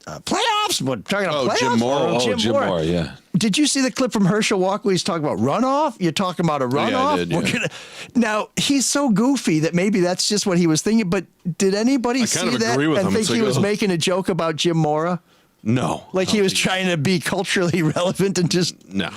playoffs. What talking about? Playoffs?
Jim Mora. Jim Mora. Yeah.
Did you see the clip from Herschel Walker? He's talking about runoff. You're talking about a runoff.
Yeah, I did, yeah.
Now he's so goofy that maybe that's just what he was thinking. But did anybody see that and think he was making a joke about Jim Mora?
No.
Like he was trying to be culturally relevant and just
no.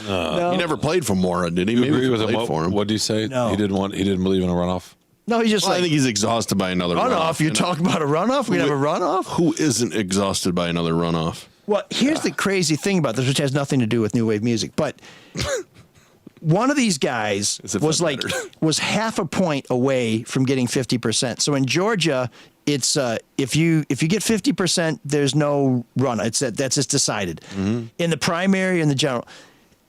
He never played for Mora, did he?
You agree with him?
For him.
What did he say?
No.
He didn't believe in a runoff.
No, he's just
I think he's exhausted by another runoff.
You're talking about a runoff? We have a runoff?
Who isn't exhausted by another runoff?
Well, here's the crazy thing about this, which has nothing to do with new wave music, but one of these guys was half a point away from getting 50%. So in Georgia, it's if you get 50%, there's no run. That's just decided. Mm-hmm. In the primary and the general,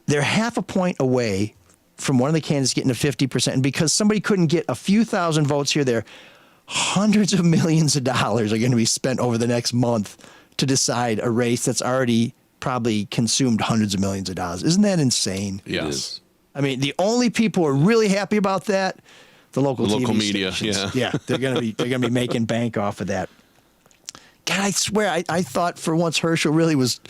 they're half a point away from one of the candidates getting to 50%. And because somebody couldn't get a few thousand votes here, there, hundreds of millions of dollars are going to be spent over the next month to decide a race that's already probably consumed hundreds of millions of dollars. Isn't that insane?
Yes.
I mean, the only people who are really happy about that, the local TV
media.
Stations. Yeah, they're gonna be making bank off of that. God, I swear, I thought for once Herschel really was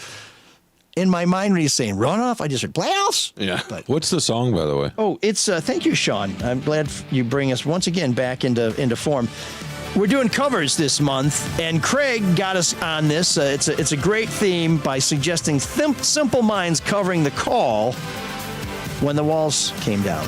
in my mind when he's saying runoff. I just heard playoffs.
Yeah.
But what's the song, by the way?
Oh, it's thank you, Sean. I'm glad you bring us once again back into form. We're doing covers this month, and Craig got us on this. It's a great theme by suggesting Simple Minds covering The Call, When the Walls Came Down.